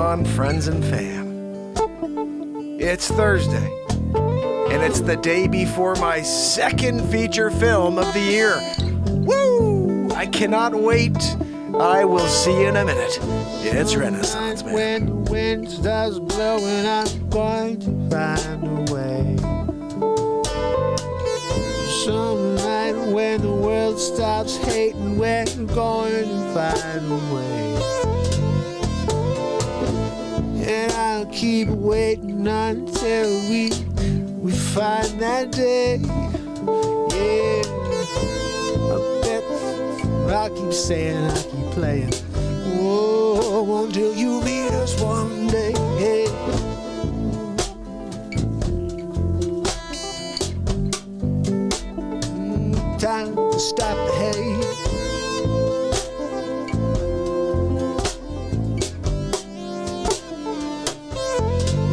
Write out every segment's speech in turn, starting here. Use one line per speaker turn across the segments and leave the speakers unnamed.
on, friends and fam? It's Thursday, and it's the day before my second feature film of the year. Woo! I cannot wait. I will see you in a minute. It's Renaissance Man.
When the wind starts blowing, I'm going to find a way. Some night when the world stops hating, we're going to find a way. And I'll keep waiting until we find that day. Yeah, I bet I'll keep saying, I'll keep playing. Oh, until you meet us one day. Yeah. Time to stop the hate.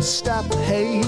Stop the hate.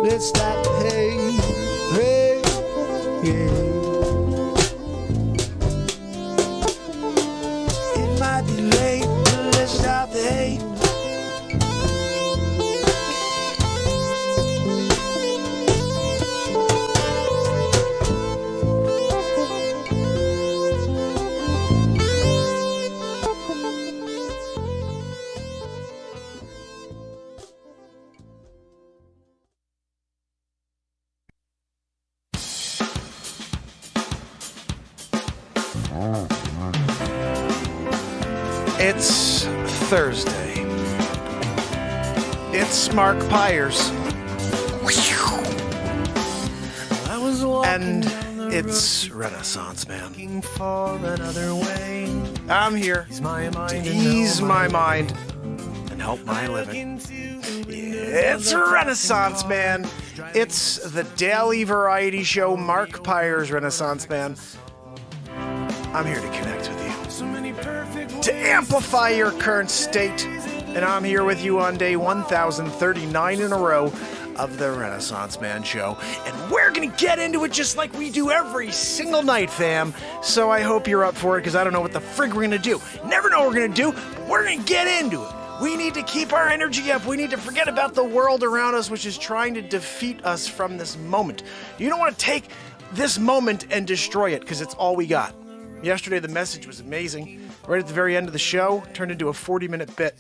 Let's stop the hate, hey, yeah. It might be late, but let's stop the hate.
It's Thursday. It's Mark Pires. And it's Renaissance Man. I'm here to ease my mind and help my living. It's Renaissance Man. It's the daily variety show Mark Pires Renaissance Man. I'm here to connect with you, to amplify your current state, and I'm here with you on day 1039 in a row of the Renaissance Man Show, and we're gonna get into it just like we do every single night, fam. So I hope you're up for it, because I don't know what the frig we're gonna do. Never know what we're gonna do, but we're gonna get into it. We need to keep our energy up. We need to forget about the world around us, which is trying to defeat us from this moment. You don't want to take this moment and destroy it, because it's all we got. Yesterday, the message was amazing. Right at the very end of the show, turned into a 40-minute bit.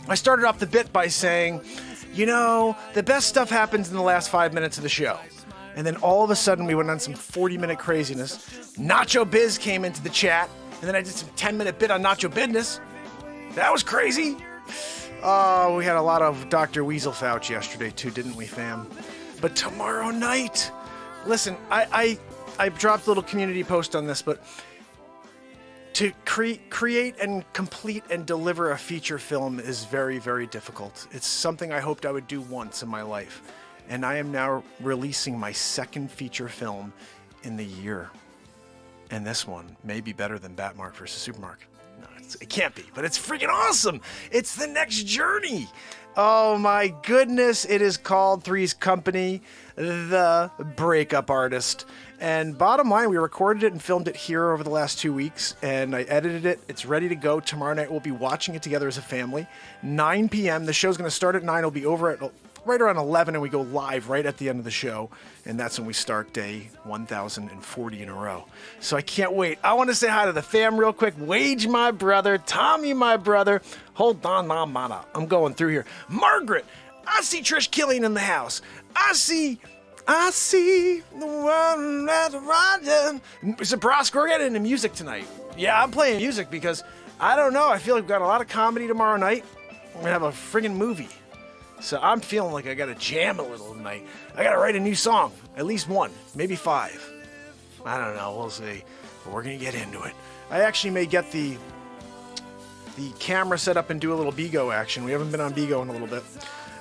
I started off the bit by saying, you know, the best stuff happens in the last 5 minutes of the show. And then all of a sudden, we went on some 40-minute craziness. Nacho Biz came into the chat, and then I did some 10-minute bit on Nacho Business. That was crazy. Oh, we had a lot of Dr. Weasel Fauci yesterday, too, didn't we, fam? But tomorrow night, listen, I dropped a little community post on this, but to create and complete and deliver a feature film is very, very difficult. It's something I hoped I would do once in my life. And I am now releasing my second feature film in the year. And this one may be better than Batmark vs. Supermark. No, it can't be, but it's freaking awesome. It's the next journey. Oh my goodness. It is called Three's Company, The Breakup Artist. And bottom line, we recorded it and filmed it here over the last 2 weeks, and I edited it. It's ready to go. Tomorrow night, we'll be watching it together as a family. 9 p.m. The show's going to start at 9. It'll be over at right around 11, and we go live right at the end of the show. And that's when we start day 1040 in a row. So I can't wait. I want to say hi to the fam real quick. Wage, my brother. Tommy, my brother. Hold on, mama. I'm going through here. Margaret. I see Trish Killian in the house. I see the one that's riding. So, Brosk, we're getting into music tonight. Yeah, I'm playing music because, I don't know, I feel like we've got a lot of comedy tomorrow night. We're going to have a friggin' movie. So I'm feeling like I got to jam a little tonight. I got to write a new song. At least one. Maybe 5. I don't know. We'll see. But we're going to get into it. I actually may get the the camera set up and do a little Bigo action. We haven't been on Bigo in a little bit.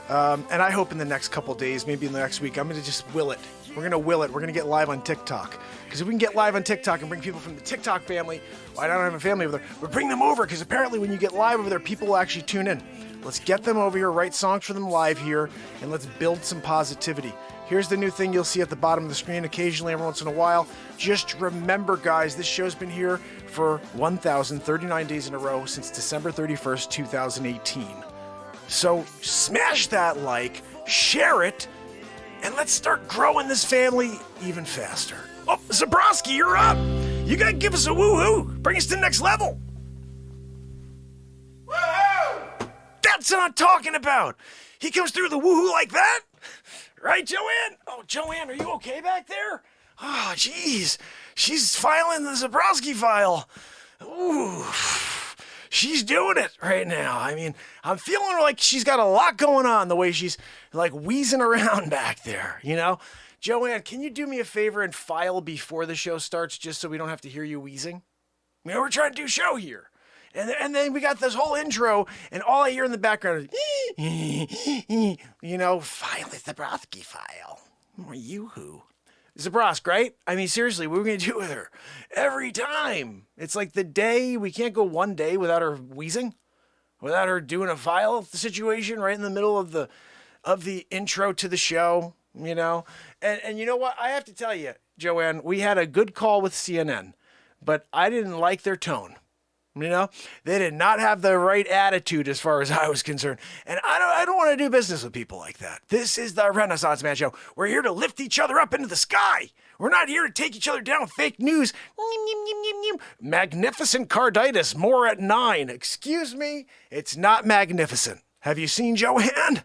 And I hope in the next couple days, maybe in the next week, I'm going to just will it. We're going to will it. We're going to get live on TikTok. Because if we can get live on TikTok and bring people from the TikTok family, well, I don't have a family over there, but bring them over, because apparently when you get live over there, people will actually tune in. Let's get them over here, write songs for them live here, and let's build some positivity. Here's the new thing you'll see at the bottom of the screen occasionally every once in a while. Just remember, guys, this show's been here for 1,039 days in a row since December 31st, 2018. So smash that like, share it, and let's start growing this family even faster. Oh, Zabrowski, you're up! You gotta give us a woohoo! Bring us to the next level! Woohoo! That's what I'm talking about! He comes through the woohoo like that? Right, Joanne? Oh, Joanne, are you okay back there? Oh, jeez. She's filing the Zabrowski file. Ooh. She's doing it right now. I mean, I'm feeling like she's got a lot going on, the way she's like wheezing around back there, you know? Joanne, can you do me a favor and file before the show starts just so we don't have to hear you wheezing? You know, we're trying to do a show here. And then we got this whole intro, and all I hear in the background is, you know, file the Zabrowski file. Or you who? Zabrosk, right? I mean, seriously, what are we going to do with her? Every time. It's like the day, we can't go one day without her wheezing, without her doing a file situation right in the middle of the intro to the show, you know? And you know what? I have to tell you, Joanne, we had a good call with CNN, but I didn't like their tone. You know, they did not have the right attitude as far as I was concerned. And I don't want to do business with people like that. This is the Renaissance Man Show. We're here to lift each other up into the sky. We're not here to take each other down with fake news. Magnificent carditis, more at 9. Excuse me, it's not magnificent. Have you seen Joanne?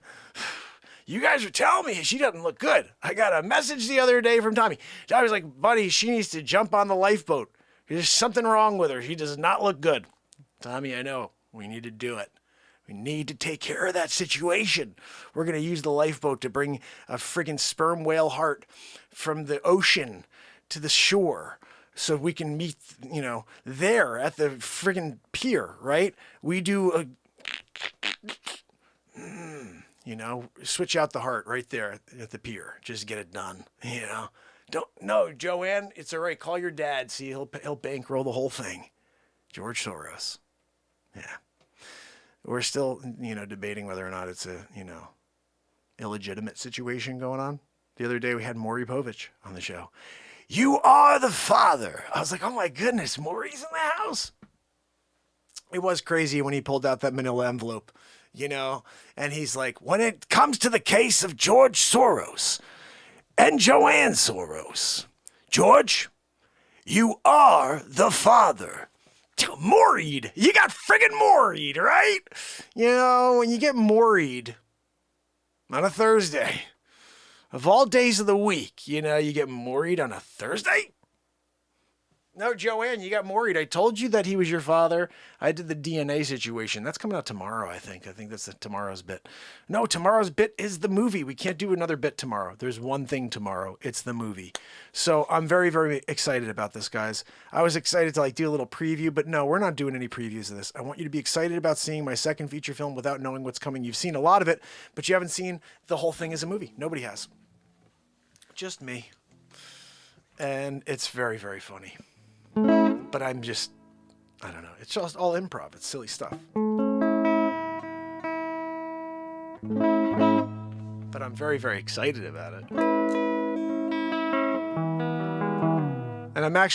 You guys are telling me she doesn't look good. I got a message the other day from Tommy. I was like, buddy, she needs to jump on the lifeboat. There's something wrong with her. She does not look good. Tommy, I know. We need to do it. We need to take care of that situation. We're going to use the lifeboat to bring a friggin' sperm whale heart from the ocean to the shore so we can meet, you know, there at the friggin' pier, right? We do a, you know, switch out the heart right there at the pier. Just get it done, you know. No, Joanne, it's all right. Call your dad. See, he'll bankroll the whole thing. George Soros. Yeah. We're still, you know, debating whether or not it's a, you know, illegitimate situation going on. The other day we had Maury Povich on the show. You are the father. I was like, oh my goodness, Maury's in the house. It was crazy when he pulled out that manila envelope, you know, and he's like, when it comes to the case of George Soros and Joanne Soros, George, you are the father. Maury'd. You got friggin' Maury'd, right? You know, when you get Maury'd on a Thursday, of all days of the week, you know, you get Maury'd on a Thursday? No, Joanne, you got Maury'd. I told you that he was your father. I did the DNA situation. That's coming out tomorrow, I think. I think that's tomorrow's bit. No, tomorrow's bit is the movie. We can't do another bit tomorrow. There's one thing tomorrow. It's the movie. So I'm very, very excited about this, guys. I was excited to like do a little preview, but no, we're not doing any previews of this. I want you to be excited about seeing my second feature film without knowing what's coming. You've seen a lot of it, but you haven't seen the whole thing as a movie. Nobody has. Just me. And it's very, very funny. But I'm just, I don't know. It's just all improv. It's silly stuff. But I'm very, very excited about it. And I'm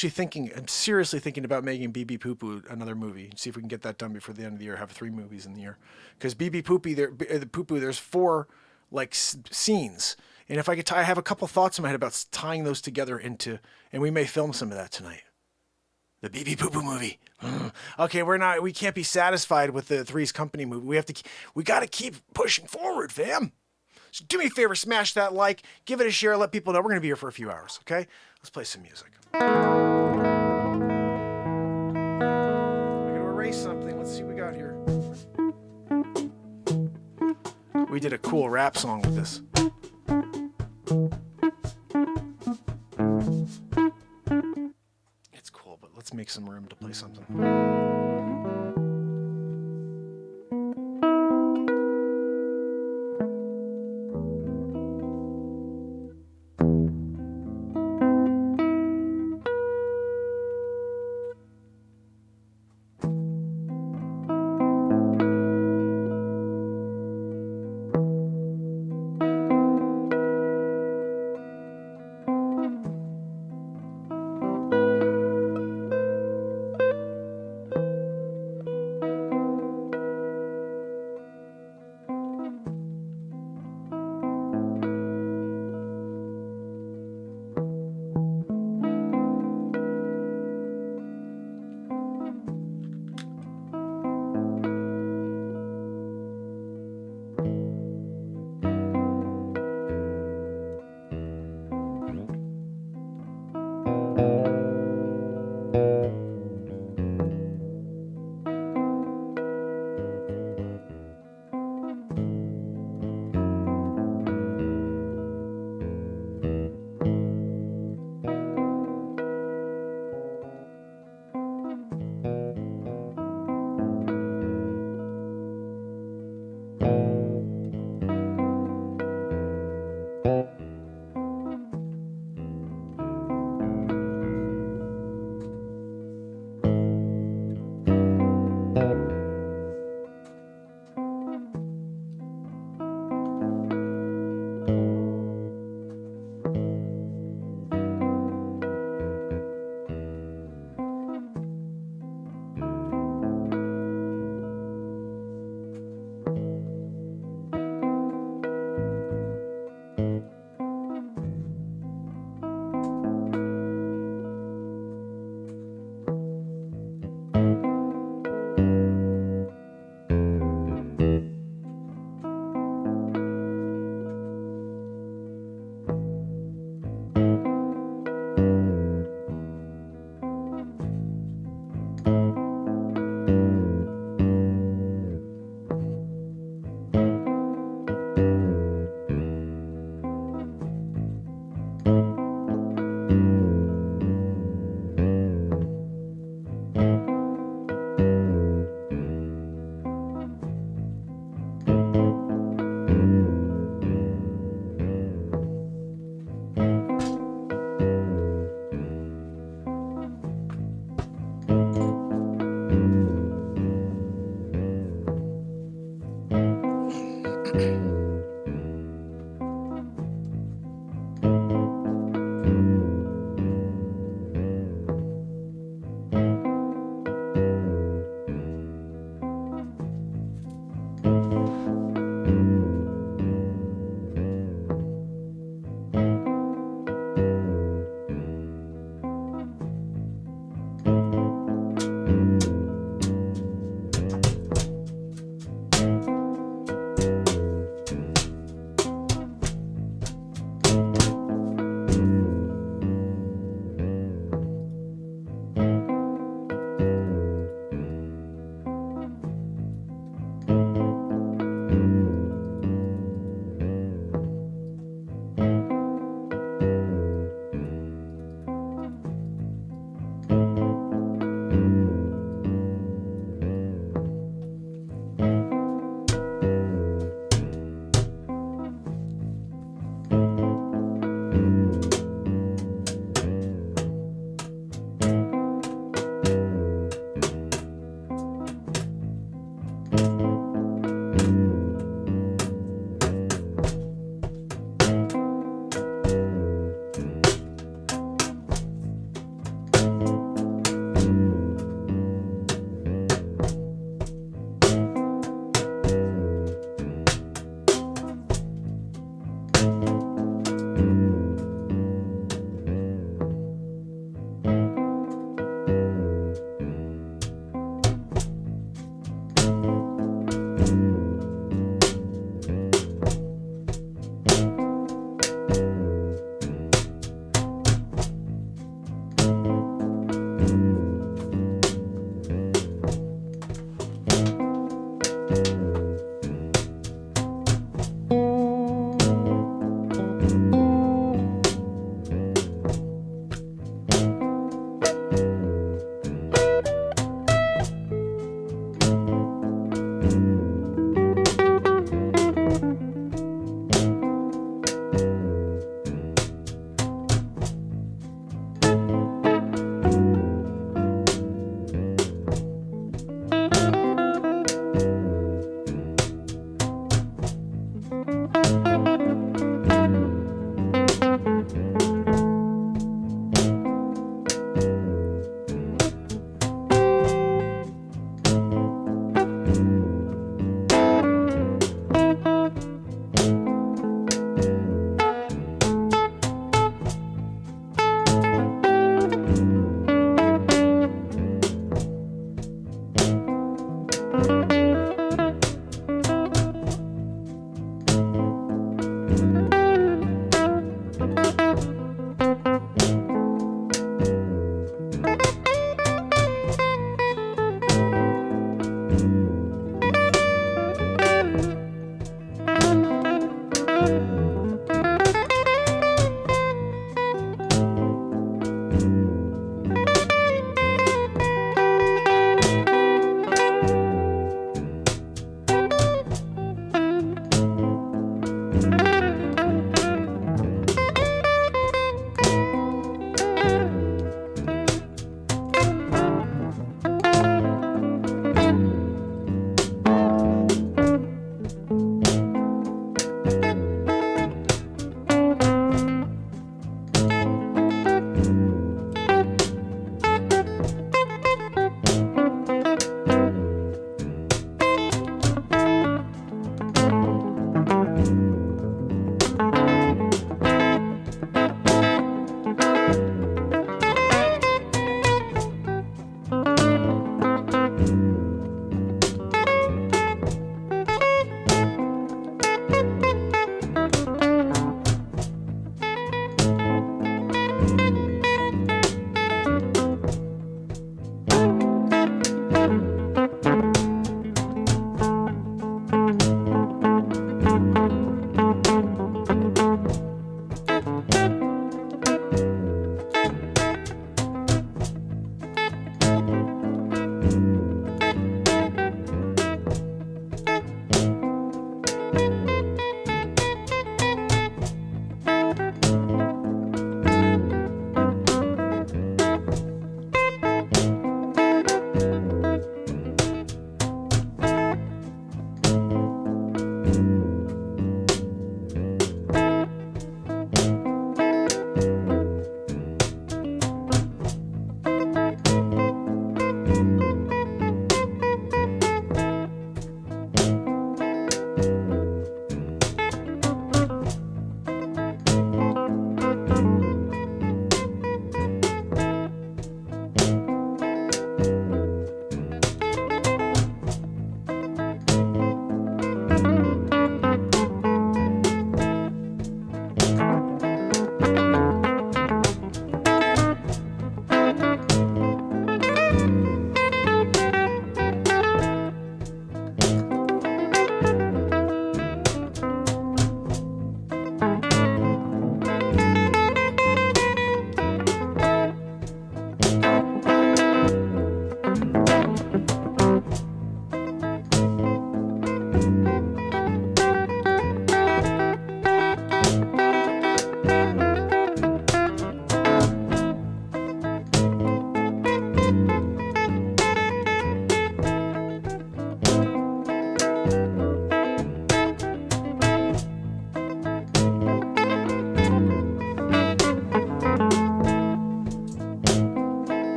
seriously thinking about making BB Poo Poo another movie. See if we can get that done before the end of the year. Have 3 movies in the year. Because BB Poo Poo, there's 4 like scenes. And if I could I have a couple thoughts in my head about tying those together into, and we may film some of that tonight. The BB Poo Poo movie. Okay, we can't be satisfied with the Three's Company movie. We got to keep pushing forward, fam. So do me a favor, smash that like, give it a share, let people know we're going to be here for a few hours, okay? Let's play some music. We're going to erase something. Let's see what we got here. We did a cool rap song with this. Let's make some room to play something.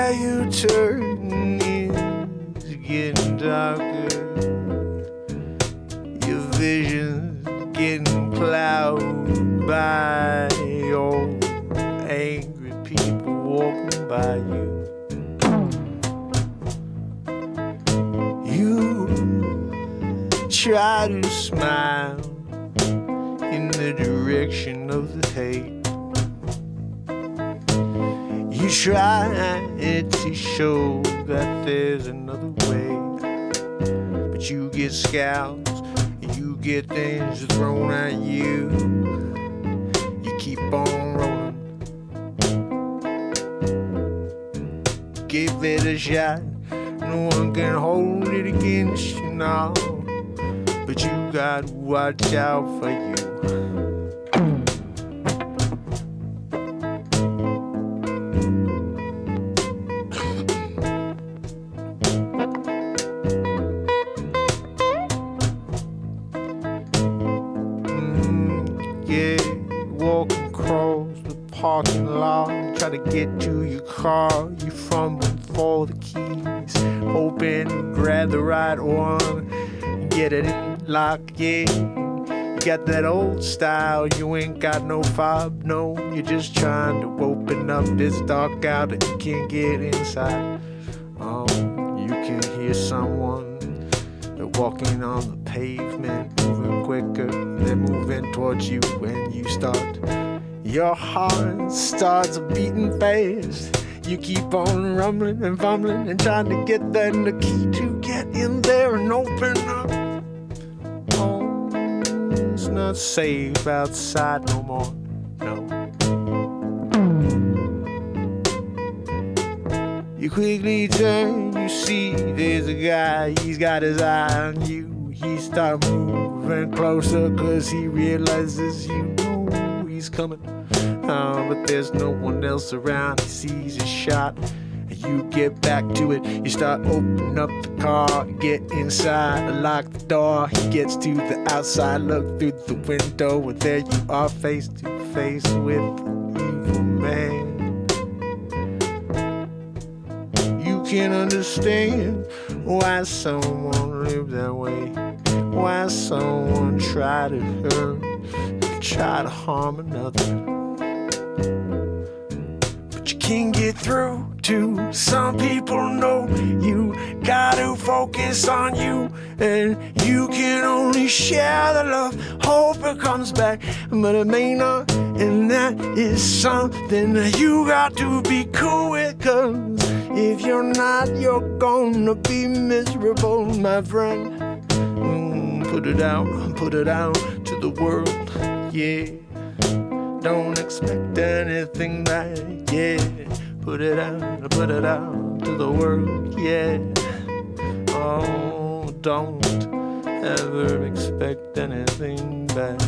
everywhere you turn is getting darker. Your vision's getting clouded by old angry people walking by you. You try to smile in the direction of the hate. You try to show that there's another way, but you get scouts, you get things thrown at you. You keep on rolling, give it a shot. No one can hold it against you now, but you gotta watch out for you. Walk across the parking lot, try to get to your car. You fumbling for the keys, hoping to grab the right one, get it in lock. Yeah, you got that old style, you ain't got no fob, no. You're just trying to open up this dark out that you can't get inside. Oh, you can hear someone, they're walking on the pavement, moving quicker, they're moving towards you when you start. Your heart starts beating fast. You keep on rumbling and fumbling and trying to get that the key to get in there and open up. Oh, it's not safe outside no more, no. You quickly turn, you see there's a guy, he's got his eye on you. He starts moving closer cause he realizes you know he's coming. But there's no one else around. He sees his shot. You get back to it. You start opening up the car, get inside, lock the door. He gets to the outside, look through the window, and there you are, face to face with an evil man. You can understand why someone lives that way, why someone try to hurt, try to harm another. Can get through to some people. Know you gotta focus on you, and you can only share the love, hope it comes back, but it may not, and that is something that you got to be cool with, cause if you're not, you're gonna be miserable, my friend. Put it out to the world, yeah. Don't expect anything back, yeah. Put it out to the world, yeah. Oh, don't ever expect anything back.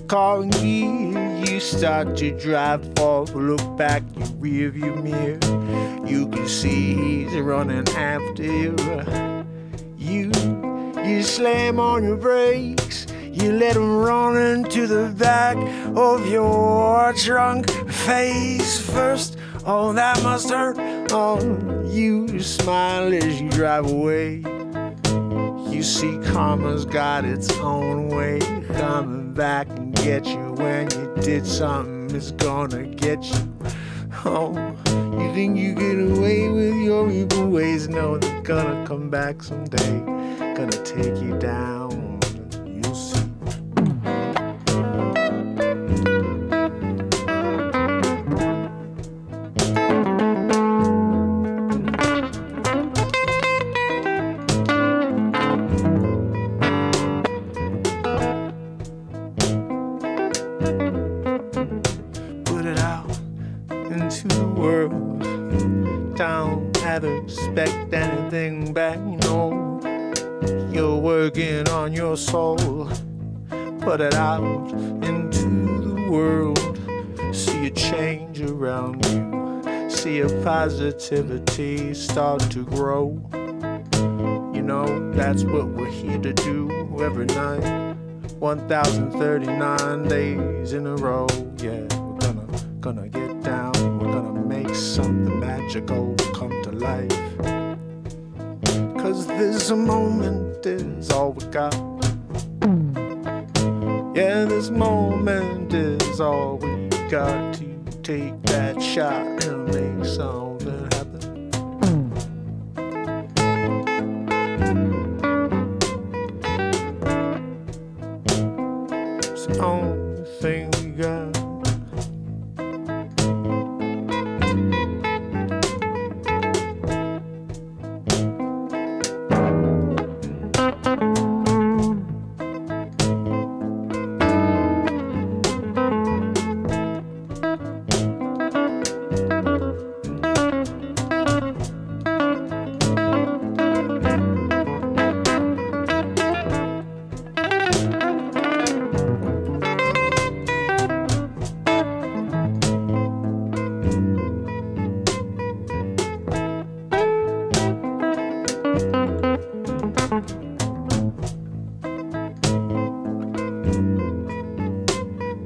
Car in gear, you start to drive off, look back your rearview mirror, you can see he's running after you. You slam on your brakes, you let him run into the back of your trunk face first. Oh, that must hurt. Oh, you smile as you drive away. You see karma's got its own way, coming back and get you when you did something, it's gonna get you. Oh, you think you get away with your evil ways? No, they're gonna come back someday, gonna take you down. into the world. Don't ever expect anything back, no. You're working on your soul. Put it out into the world. See a change around you. See your positivity start to grow. You know, that's what we're here to do every night. 1,039 days in a row. Yeah, we're gonna get down. We're gonna make something magical come to life. 'Cause this moment is all we got. Yeah, this moment is all we got to take that shot and make something happen. It's the only thing we got.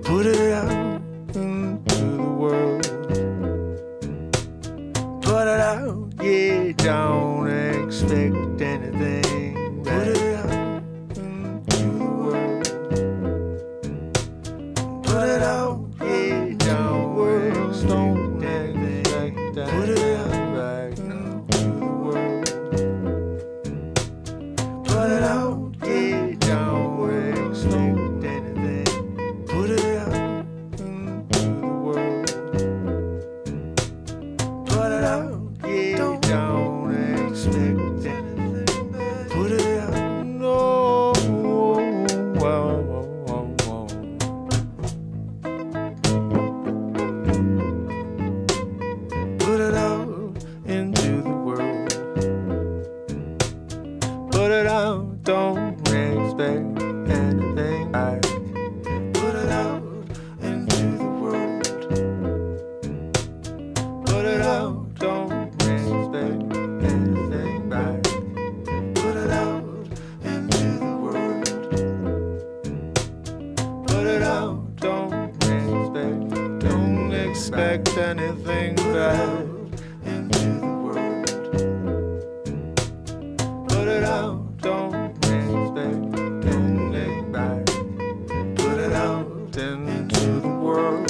Put it out into the world. Put it out, yeah, don't expect anything. Put it out into the world. Put it out, yeah, don't expect anything. Put it out right now into the world. Put it out, yeah, don't expect anything. Put it out into the world. Put it out, yeah, don't expect anything. Put it out, no. Put it out into the world. Put it out, don't expect anything back. Put it out into the world. Put it out, don't expect anything back. Put it out into the world. Put it out, don't expect anything back. Into the world. Put it out, don't expect anything back. Put it out into the world.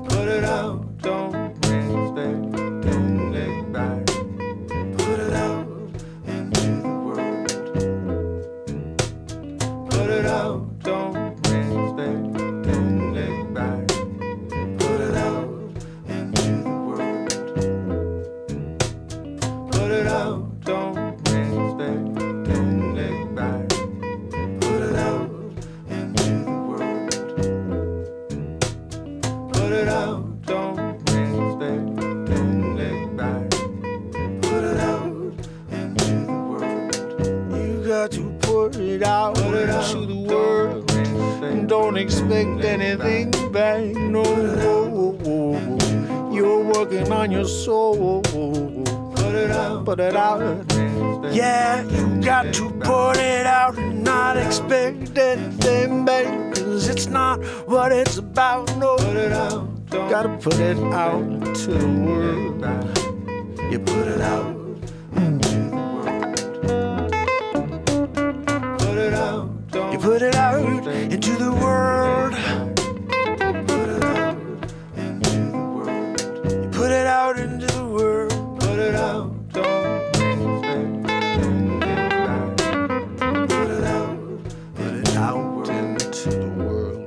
Put it out, don't expect anything back. Put it out into the world. Put it out, don't expect anything back. Put it out into the world. Put it out, don't expect anything back. Put it out into the world. Put it out, don't expect anything back. Put it out into the world. You got to put it out into the world. And don't expect anything back. No, you're working on your soul. Put it out, put it out. Yeah, you got to put it out and not expect anything back. 'Cause it's not what it's about. No, put it out. Gotta put it out into the world. You put it out into the world. Put it out. You put it out into the world. Put it out into the world. You put it out into the world. Put it out. Don't expect anything back. Put it out. Put it out into the world.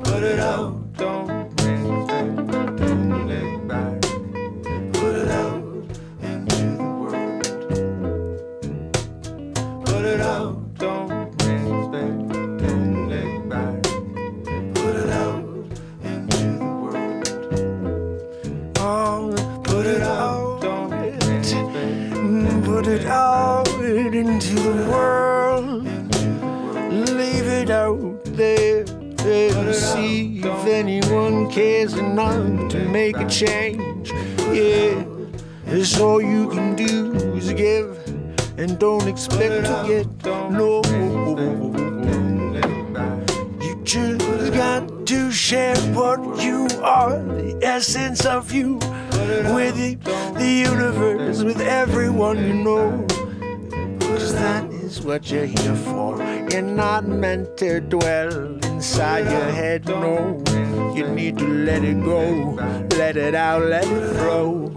Put it out. Don't expect anything back. Put it out into the world. Put it out. Don't expect anything back. Put it out into the world. see if anyone cares enough to make a change. Yeah, it's all you can do is give and don't expect to get no. You just got to share what you are, the essence of you, with the universe, with everyone you know. 'Cause that is what you're here for. You're not meant to dwell inside your head, no. You need to let it go, let it out, let it flow.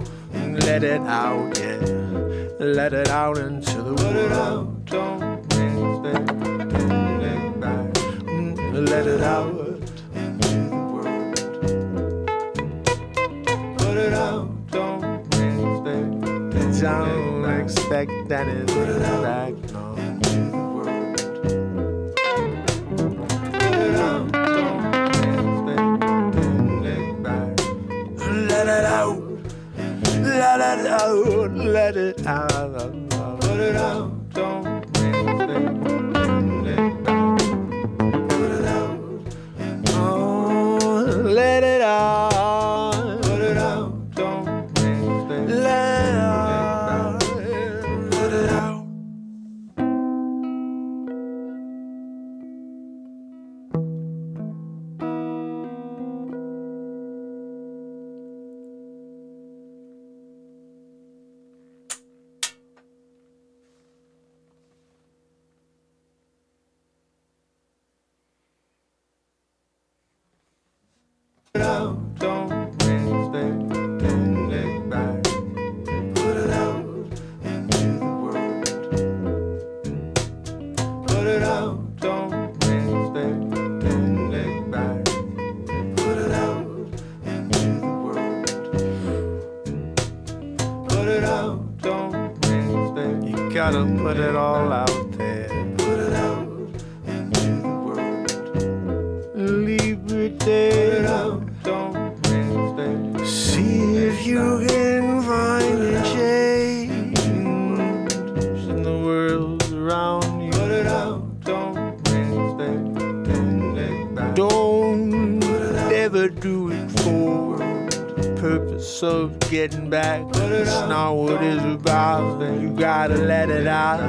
Let it out, yeah. Let it out into the world. Let it out. Put it out, don't expect anything back, no. Let it out. Let it out, let it out, put it out, don't expect put it out, oh, let it out, put it out, don't expect let it out, let it out. Put it out, don't expect, don't look back. Put it out into the world. Put it out, don't expect, don't look back. Put it out into the world. Put it out, don't expect. You gotta put it all out there. Put it out into the world. Liberty. Put it out. See if you can find a change in the world around you. Put it out, don't expect, don't ever do it for the purpose of getting back. It's not what it's about. You gotta let it out,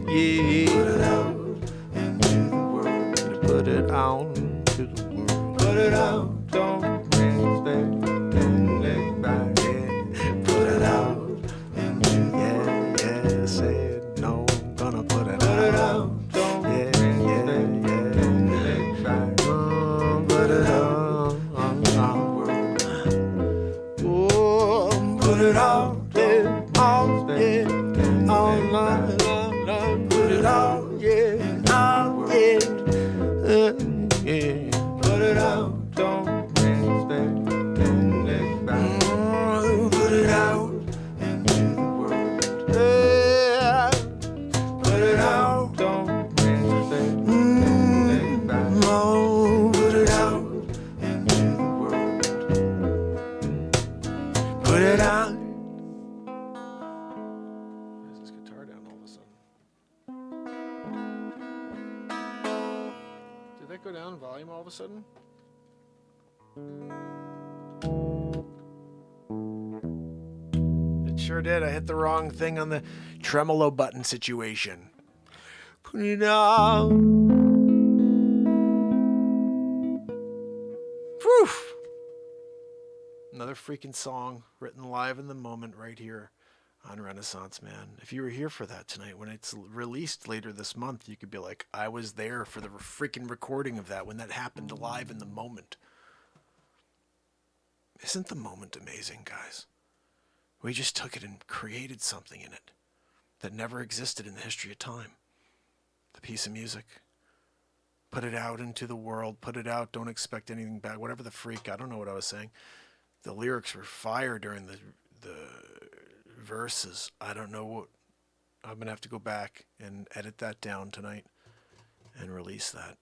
yeah. Put it out to the world. Put it out, don't expect. Sudden. It sure did. I hit the wrong thing on the tremolo button situation. Put it out. Whew. Another freaking song written live in the moment right here on Renaissance Man. If you were here for that tonight, when it's released later this month, you could be like, I was there for the freaking recording of that when that happened live in the moment. Isn't the moment amazing, guys? We just took it and created something in it that never existed in the history of time. The piece of music. Put it out into the world. Put it out. Don't expect anything back. Whatever the freak. I don't know what I was saying. The lyrics were fire during the verses. I don't know what. I'm going to have to go back and edit that down tonight and release that.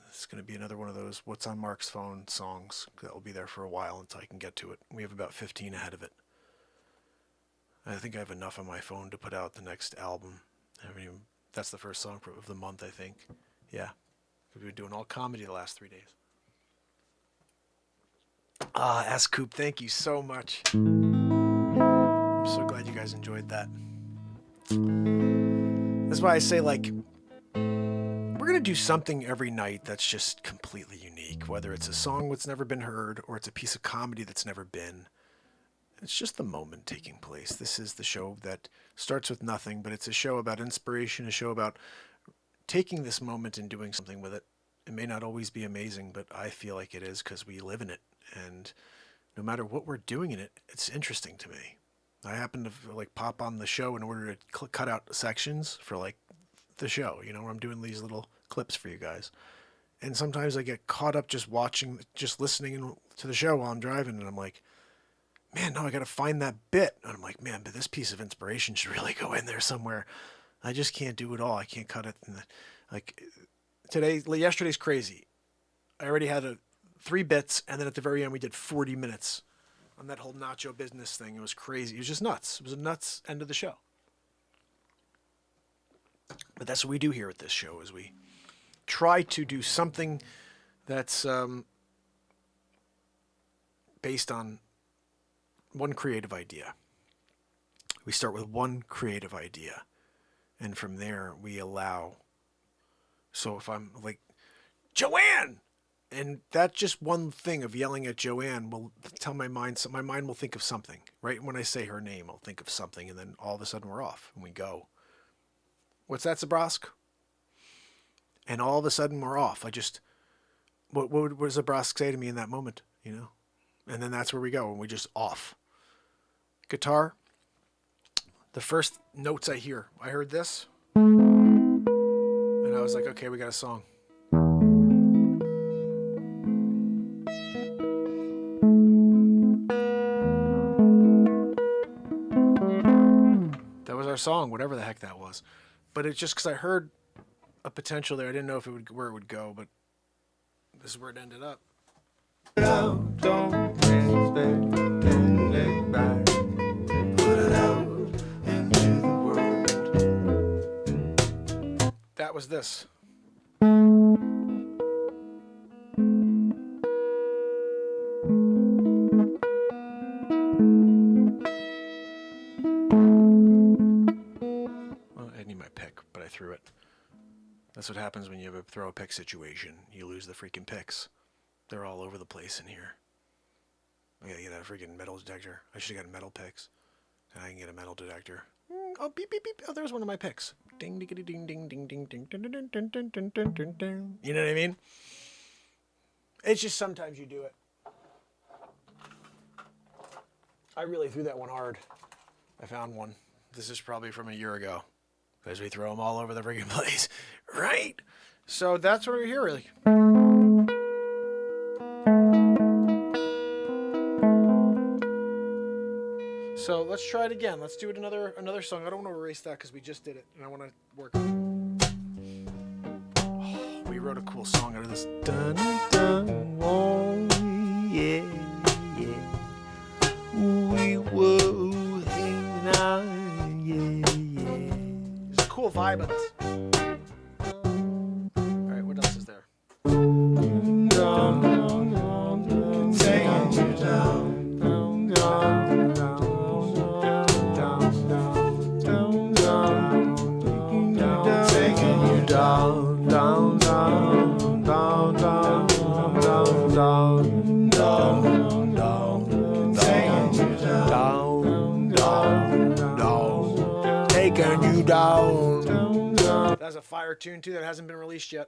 It's going to be another one of those What's on Mark's Phone songs that will be there for a while until I can get to it. We have about 15 ahead of it. I think I have enough on my phone to put out the next album. That's the first song of the month, I think. Yeah.
We've been doing all comedy the last 3 days. S. Coop, thank you so much. I'm so glad you guys enjoyed that. That's why I say, like, we're going to do something every night that's just completely unique, whether it's a song that's never been heard or it's a piece of comedy that's never been. It's just the moment taking place. This is the show that starts with nothing, but it's a show about inspiration, a show about taking this moment and doing something with it. It may not always be amazing, but I feel like it is because we live in it. And no matter what we're doing in it, it's interesting to me. I happen to like pop on the show in order to cut out sections for like the show, you know, where I'm doing these little clips for you guys. And sometimes I get caught up just watching, just listening to the show while I'm driving. And I'm like, man, no, I got to find that bit. And I'm like, man, but this piece of inspiration should really go in there somewhere. I just can't do it all. I can't cut it. Like yesterday's crazy. I already had 3 bits. And then at the very end, we did 40 minutes on that whole nacho business thing. It was crazy. It was just nuts. It was a nuts end of the show. But that's what we do here at this show, is we try to do something that's based on one creative idea. We start with one creative idea, and from there we allow. So if I'm like, Joanne, and that's just one thing of yelling at Joanne will tell my mind, so my mind will think of something. Right when I say her name, I'll think of something, and then all of a sudden we're off and we go. What's that, Zabrowsk? And all of a sudden we're off. What does Zabrowsk say to me in that moment, you know? And then that's where we go, and we just off. Guitar, the first notes I heard this, and I was like, okay, we got a song. That was our song, whatever the heck that was. But it's just because I heard a potential there. I didn't know if where it would go, but this is where it ended up.
Don't expect, don't look back. Put it out into the world.
That was this. Well, I need my pick, but I threw it. That's what happens when you throw a pick situation. You lose the freaking picks. They're all over the place in here. I gotta get a freaking metal detector. I should have got metal picks. And I can get a metal detector. Oh, beep, beep, beep. Oh, there's one of my picks. Ding, ding, ding, ding, ding, ding, ding, ding, ding, ding, ding, ding, ding, ding, ding, ding. You know what I mean? It's just sometimes you do it. I really threw that one hard. I found one. This is probably from a year ago. Because we throw them all over the freaking place. Right? So that's what we're here, really. So let's try it again. Let's do it another song. I don't want to erase that because we just did it, and I want to work on it. Oh, we wrote a cool song out of this. Dun, dun, oh, yeah, yeah. We were hanging out, yeah, yeah. There's a cool vibe on this. All right, what else is there?
Taking you down. Taking you down.
That's a fire tune too that hasn't been released yet.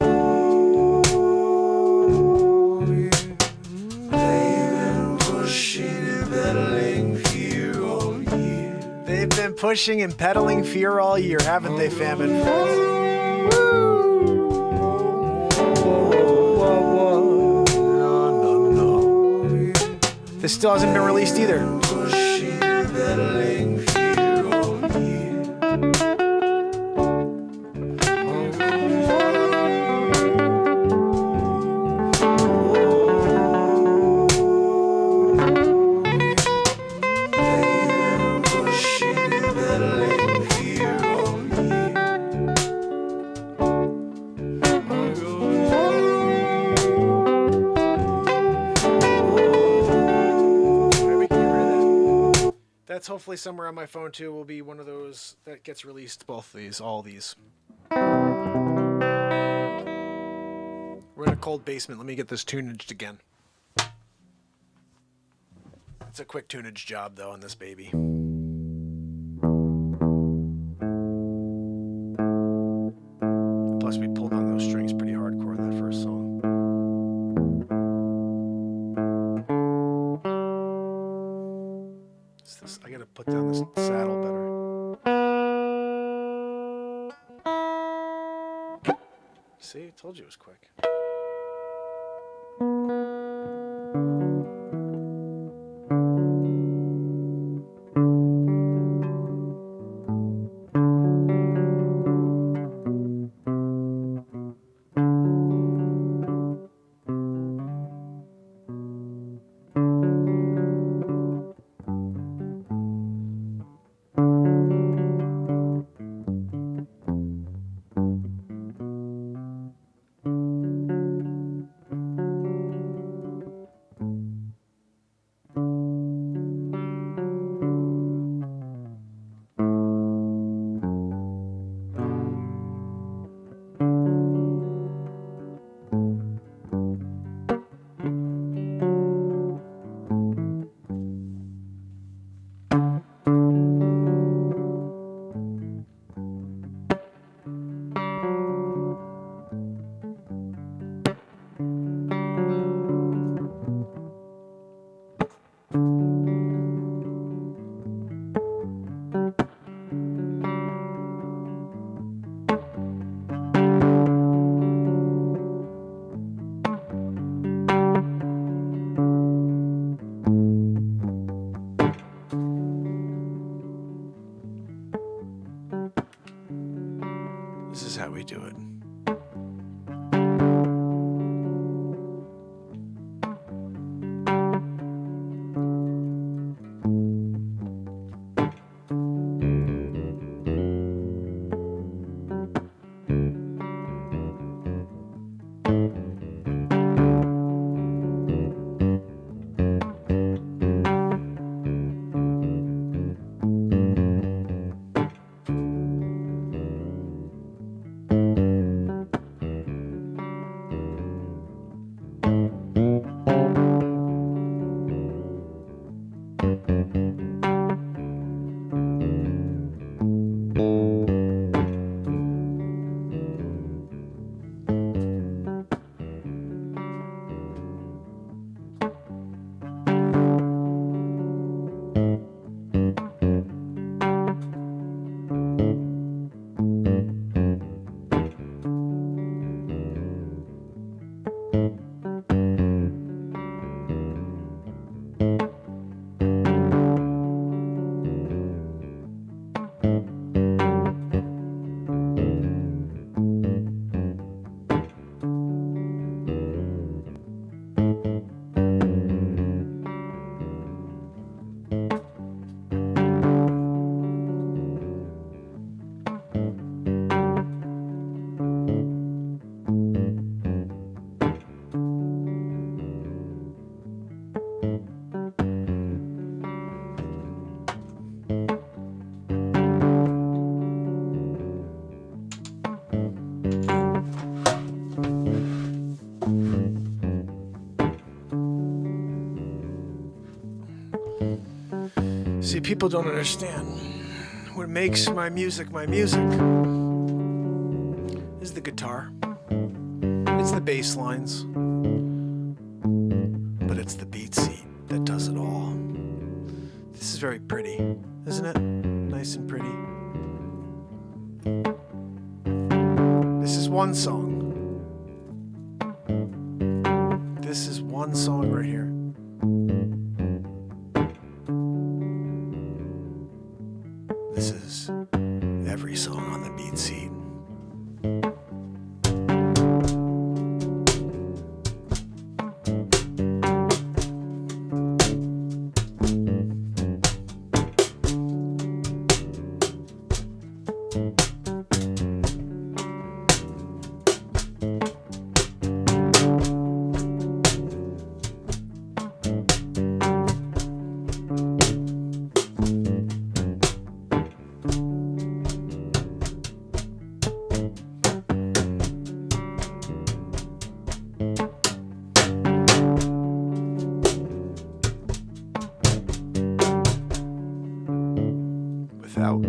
They've been pushing and peddling fear all year, haven't they, famine friends? This still hasn't been released either. that's hopefully somewhere on my phone too. Will be one of those that gets released. Both these, all these. We're in a cold basement. Let me get this tunaged again. It's a quick tunage job though on this baby. Plus we pulled on those strings pretty hardcore in that first song. I gotta put down this saddle better. See, I told you it was quick. This is how we do it. See, people don't understand. What makes my music is the guitar. It's the bass lines. But it's the beat seat that does it all. This is very pretty, isn't it? Nice and pretty. This is one song. This is one song right here. This is every song on the beat seat. out.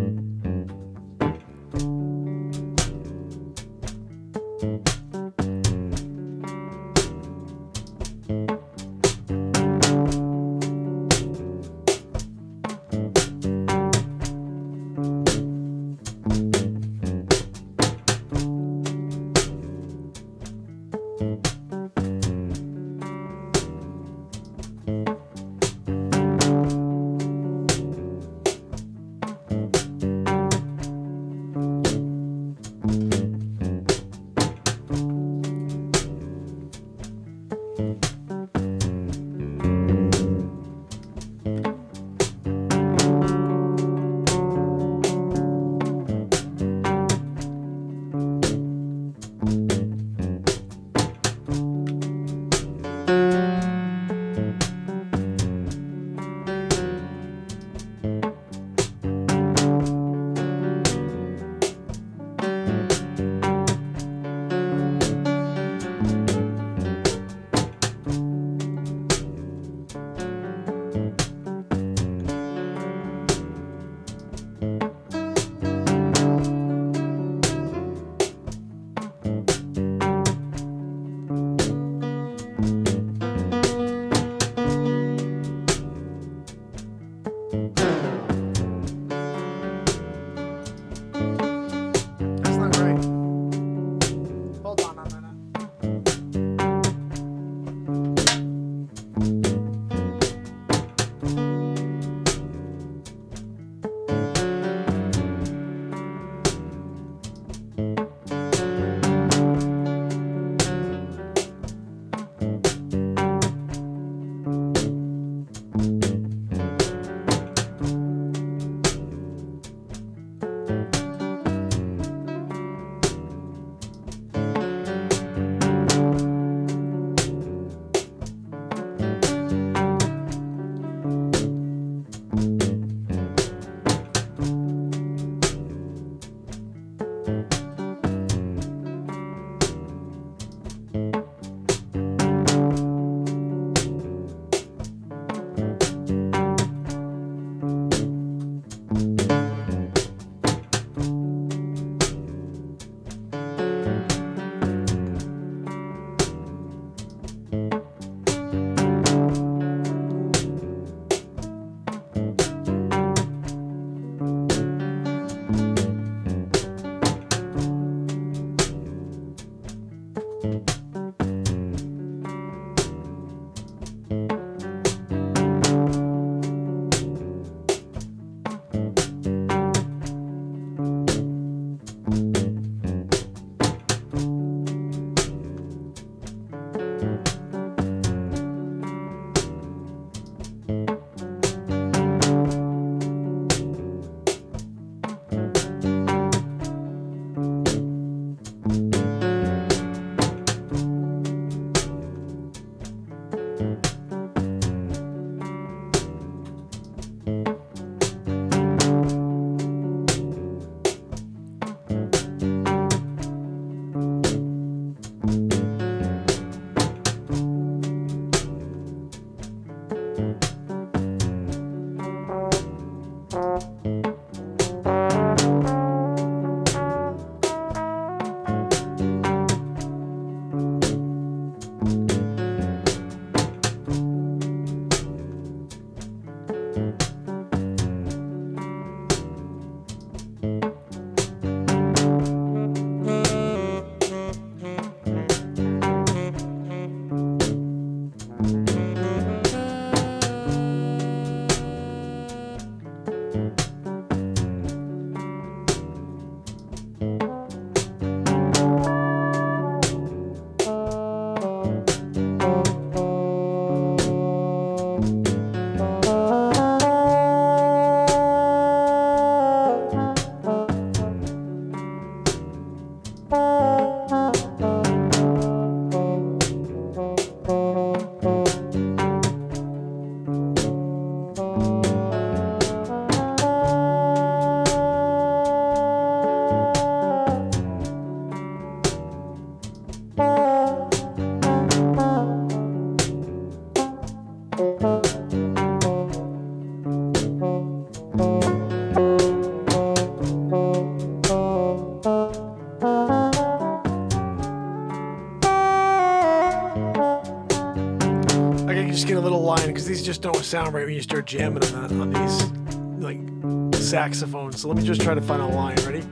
That's not right. Hold on a minute. just get a little line because these just don't sound right when you start jamming on these like saxophones. So let me just try to find a line. Ready?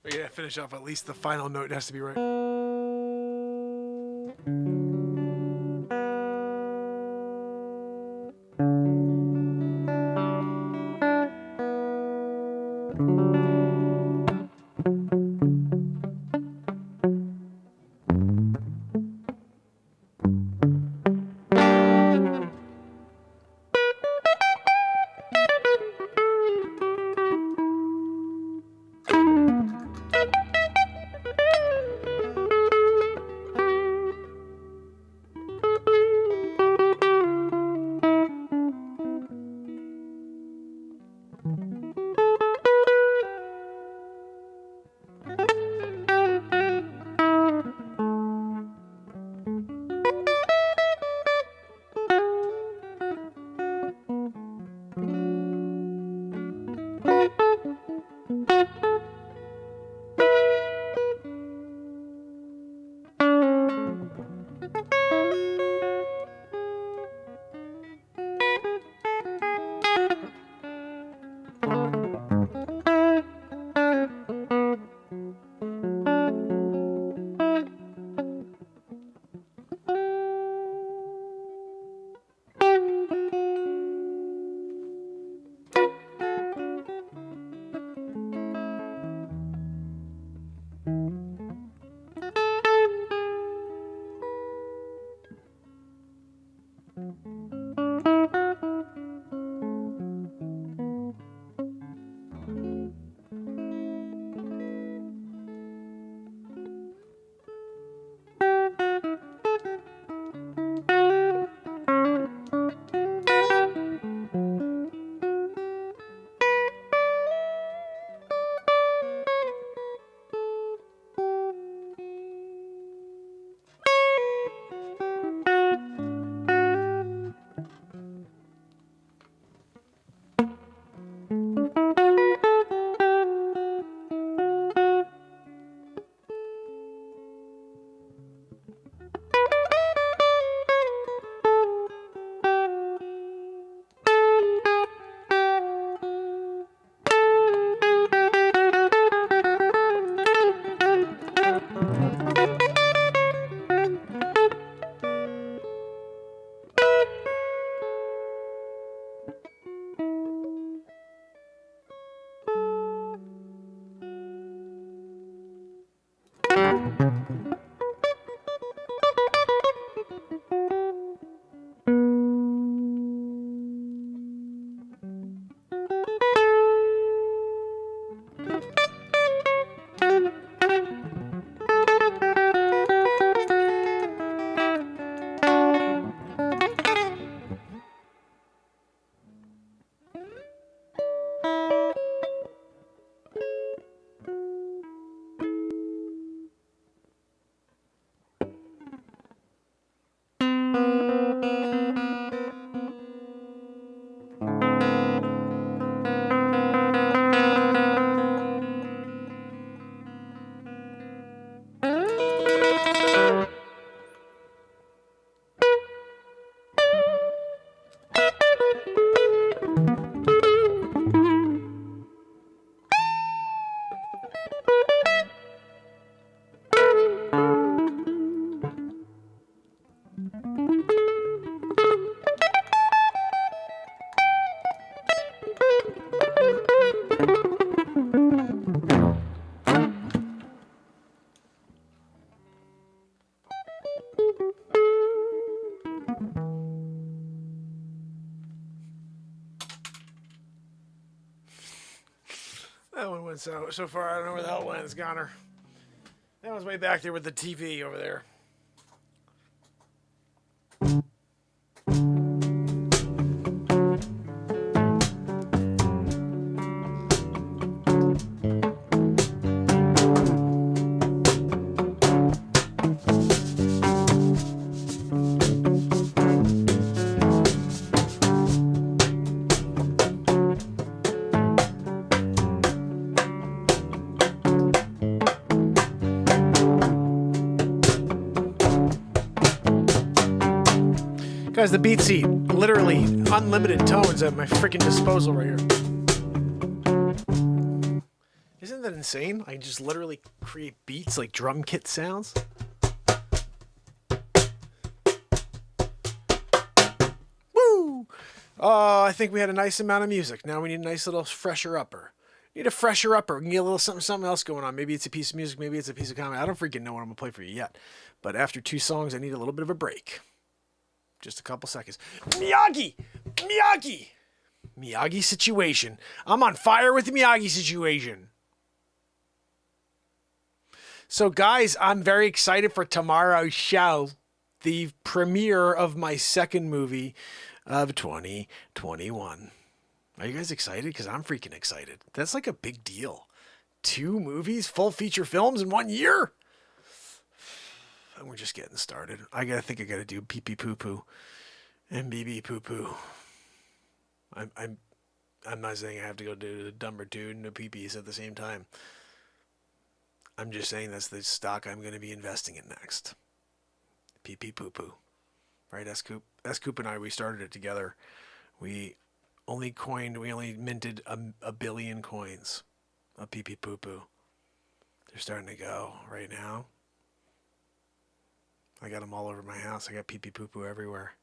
I gotta finish off. At least the final note has to be right. That one went so far. I don't know where the hell it went. It's goner. That was way back there with the TV over there. Guys, the beat seat, literally unlimited tones at my freaking disposal right here. Isn't that insane? I can just literally create beats like drum kit sounds. Woo! Oh, I think we had a nice amount of music. Now we need a nice little fresher upper. Need a fresher upper. We can get a little something else going on. Maybe it's a piece of music. Maybe it's a piece of comedy. I don't freaking know what I'm going to play for you yet. But after 2 songs, I need a little bit of a break. Just a couple seconds. Miyagi! Miyagi! Miyagi situation. I'm on fire with the Miyagi situation. So, guys, I'm very excited for tomorrow's show. The premiere of my second movie of 2021. Are you guys excited? Because I'm freaking excited. That's like a big deal. 2 movies, full feature films in 1 year? And we're just getting started. I think I gotta do pee pee poo poo and BB poo poo. I'm not saying I have to go do the dumber two and the pee pees at the same time. I'm just saying that's the stock I'm gonna be investing in next. Pee pee poo poo. Right, S-Coop and I, we started it together. We only minted a billion coins of pee pee poo poo. They're starting to go right now. I got them all over my house. I got pee pee poo poo everywhere.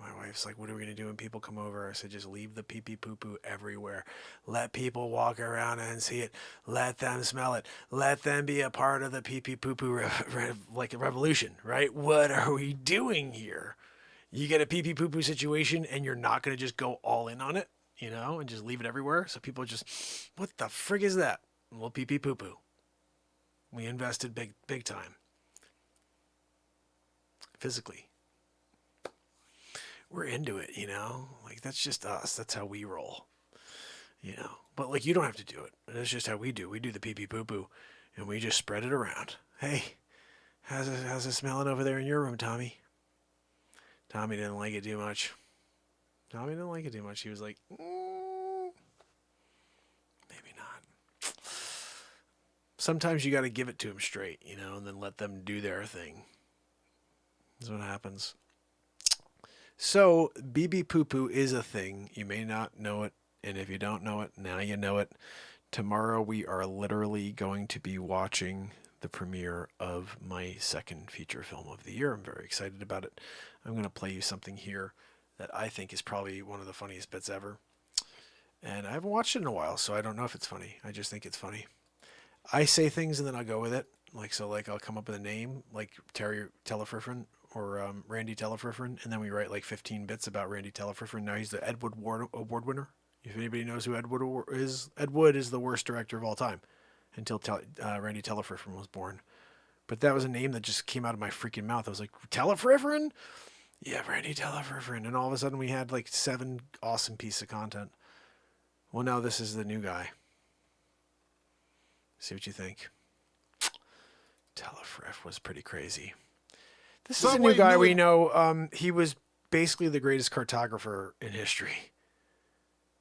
My wife's like, what are we going to do when people come over? I said, just leave the pee pee poo poo everywhere. Let people walk around and see it. Let them smell it. Let them be a part of the pee pee poo poo like a revolution, right? What are we doing here? You get a pee pee poo poo situation and you're not going to just go all in on it, you know, and just leave it everywhere. So people just, what the frig is that? Well, pee pee poo poo. We invested big time. Physically. We're into it, you know? Like, that's just us. That's how we roll, you know? But, like, you don't have to do it. That's just how we do. We do the pee-pee poo-poo, and we just spread it around. Hey, how's it smelling over there in your room, Tommy? Tommy didn't like it too much. He was like, maybe not. Sometimes you got to give it to him straight, you know, and then let them do their thing. That's what happens. So, BB Poo Poo is a thing. You may not know it, and if you don't know it, now you know it. Tomorrow we are literally going to be watching the premiere of my second feature film of the year. I'm very excited about it. I'm going to play you something here that I think is probably one of the funniest bits ever. And I haven't watched it in a while, so I don't know if it's funny. I just think it's funny. I say things and then I'll go with it. Like I'll come up with a name, like Terry Telefriffin or Randy Telefriffin, and then we write like 15 bits about Randy Telefriffin. Now he's the Ed Wood Award winner. If anybody knows who Ed Wood is the worst director of all time until Randy Telefriffin was born. But that was a name that just came out of my freaking mouth. I was like, Telefriffin? Yeah, Randy Telefriffin. And all of a sudden we had like 7 awesome pieces of content. Well, now this is the new guy. See what you think. Telefriff was pretty crazy. This is a new guy we know. He was basically the greatest cartographer in history.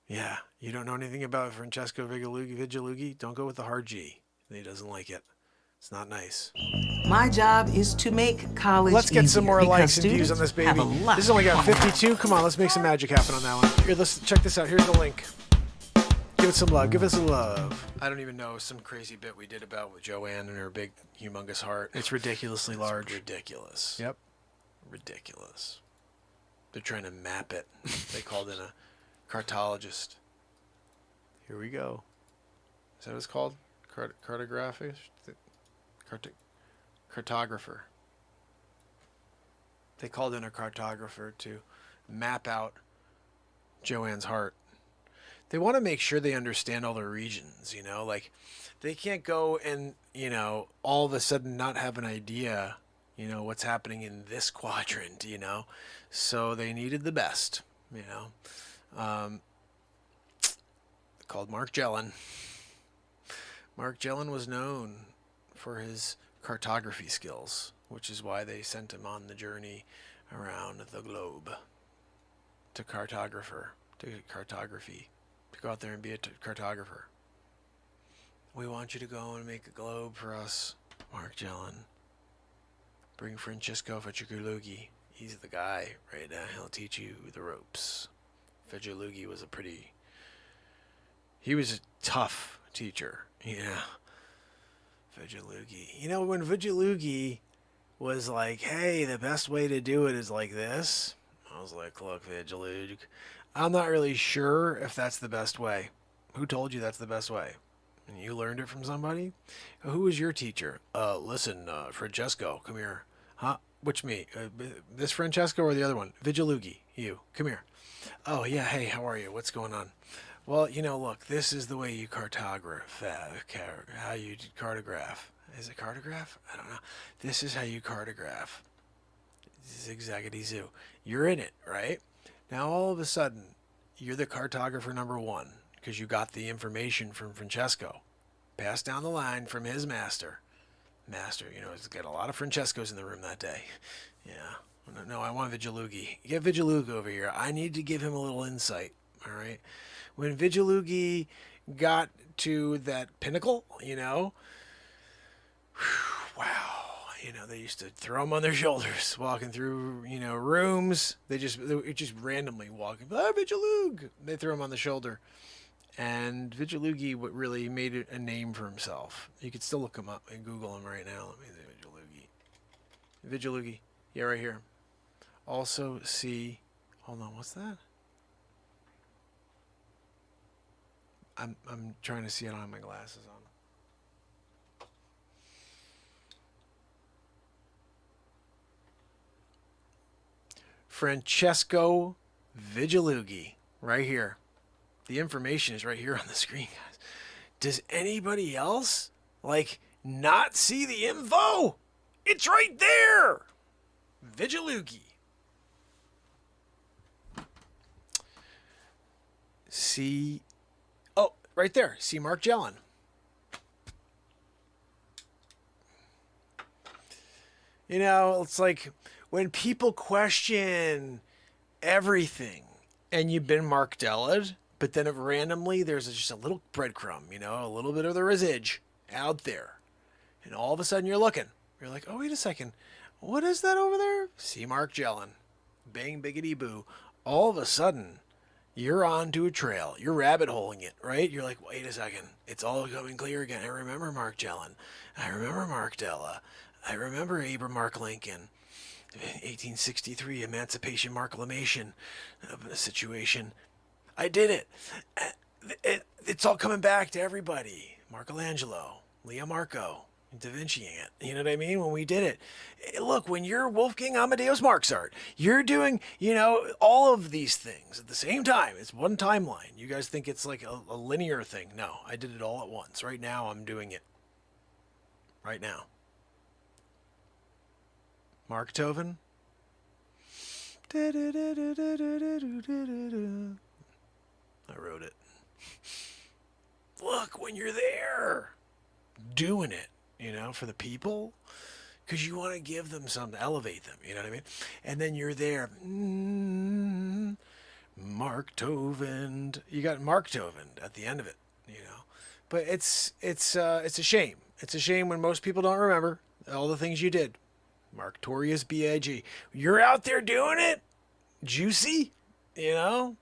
Yeah, you don't know anything about Francesco Vigilughi? Don't go with the hard G. He doesn't like it. It's not nice.
My job is to make college
Let's get some more likes and views on this baby.
This
has only got 52. Come on, let's make some magic happen on that one. Here, let's check this out. Here's the link. Give it some love. Give us some love. I don't even know some crazy bit we did about with Joanne and her big, humongous heart. It's ridiculously large. Ridiculous. Yep. Ridiculous. They're trying to map it. They called in a cartologist. Here we go. Is that what it's called? Cartographer? Cartographer. They called in a cartographer to map out Joanne's heart. They want to make sure they understand all the regions, you know, like they can't go and, you know, all of a sudden not have an idea, you know, what's happening in this quadrant, you know, so they needed the best, you know, called Mark Jellin. Mark Jellin was known for his cartography skills, which is why they sent him on the journey around the globe to cartography. To go out there and be a cartographer. We want you to go and make a globe for us, Mark Jellin. Bring Francesco Vigilughi. He's the guy right now. He'll teach you the ropes. Vigilughi was he was tough teacher. Yeah. Vigilugi. You know, when Vigilugi was like, hey, the best way to do it is like this, I was like, look, Vigilugi, I'm not really sure if that's the best way. Who told you that's the best way? And you learned it from somebody? Who was your teacher? Listen, Francesco, come here. Huh? Which me? This Francesco or the other one? Vigilugi, you. Come here. Oh, yeah, hey, how are you? What's going on? Well, you know, look, this is the way you cartograph. How you cartograph. Is it cartograph? I don't know. This is how you cartograph. Zigzaggedy zoo. You're in it, right? Now, all of a sudden, you're the cartographer number one because you got the information from Francesco. Passed down the line from his master. You know, he's got a lot of Francescos in the room that day. Yeah. No, I want Vigilugi. Get Vigilugi over here. I need to give him a little insight, all right? When Vigilugi got to that pinnacle, you know, wow, you know, they used to throw him on their shoulders, walking through, you know, rooms. They just randomly walking, Vigilugi. They threw him on the shoulder. And Vigilugi really made a name for himself. You could still look him up and Google him right now. Let me see Vigilugi. Yeah, right here. Also see, hold on, what's that? I'm trying to see. I don't have my glasses on. Francesco Vigilugi, right here. The information is right here on the screen, guys. Does anybody else, like, not see the info? It's right there! Vigilugi. See... Oh, right there. See Mark Jellin. You know, it's like when people question everything and you've been Mark Della'd, but then randomly there's just a little breadcrumb, you know, a little bit of the residue out there. And all of a sudden you're looking. You're like, oh, wait a second. What is that over there? See Mark Jellin. Bang, biggity boo. All of a sudden, you're onto a trail. You're rabbit holing it, right? You're like, wait a second. It's all coming clear again. I remember Mark Jellin. I remember Mark Della. I remember Abraham Mark Lincoln. 1863 Emancipation Proclamation situation. I did it. It's all coming back to everybody. Michelangelo, Leo Marco, Da Vinci it. You know what I mean? When we did it. Look, when you're Wolfgang Amadeus Mozart, you're doing, you know, all of these things at the same time. It's one timeline. You guys think it's like a linear thing. No, I did it all at once. Right now, I'm doing it. Right now. Mark Toven. I wrote it. Look, when you're there, doing it, you know, for the people, because you want to give them something, elevate them, you know what I mean? And then you're there, Mark Toven. You got Mark Toven at the end of it, you know. But it's a shame. It's a shame when most people don't remember all the things you did. Marktorius B.I.G. You're out there doing it, juicy, you know.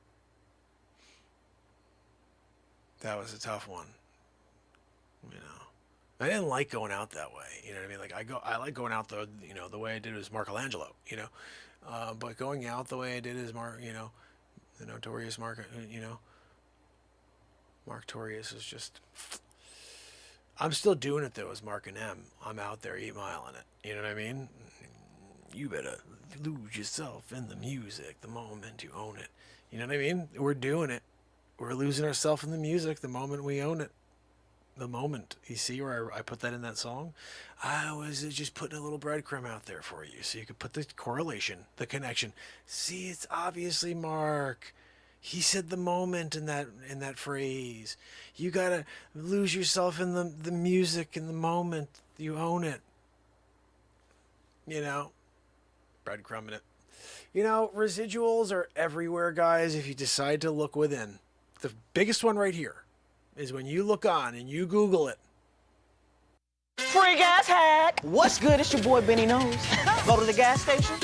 That was a tough one, you know. I didn't like going out that way, you know what I mean? Like I like going out the, you know, the way I did was Michelangelo, you know. But going out the way I did is you know, the notorious Mark, you know. Marktorius is just. I'm still doing it though as Mark and M. I'm out there 8 Mile in it. You know what I mean? You better lose yourself in the music the moment you own it. You know what I mean? We're doing it. We're losing ourselves in the music the moment we own it. The moment. You see where I put that in that song? I was just putting a little breadcrumb out there for you so you could put the correlation, the connection. See, it's obviously Mark. He said the moment in that phrase. You gotta lose yourself in the music in the moment. You own it. You know, breadcrumbing it. You know, residuals are everywhere, guys, if you decide to look within. The biggest one right here is when you look on and you Google it.
Free gas hack. What's good? It's your boy Benny Nose. Go to the gas station,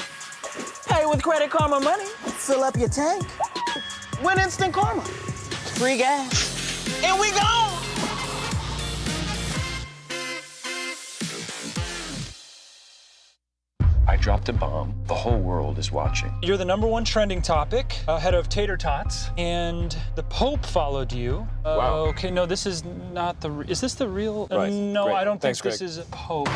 pay with Credit Karma money, fill up your tank, win instant karma. Free gas. And we gone.
dropped a bomb. The whole world is watching.
You're the #1 trending topic, ahead of tater tots, and the Pope followed you.
Wow.
Okay, no, this is not the. Is this the real?
Right.
No,
Great.
I don't
Thanks,
think this
Greg.
is a Pope.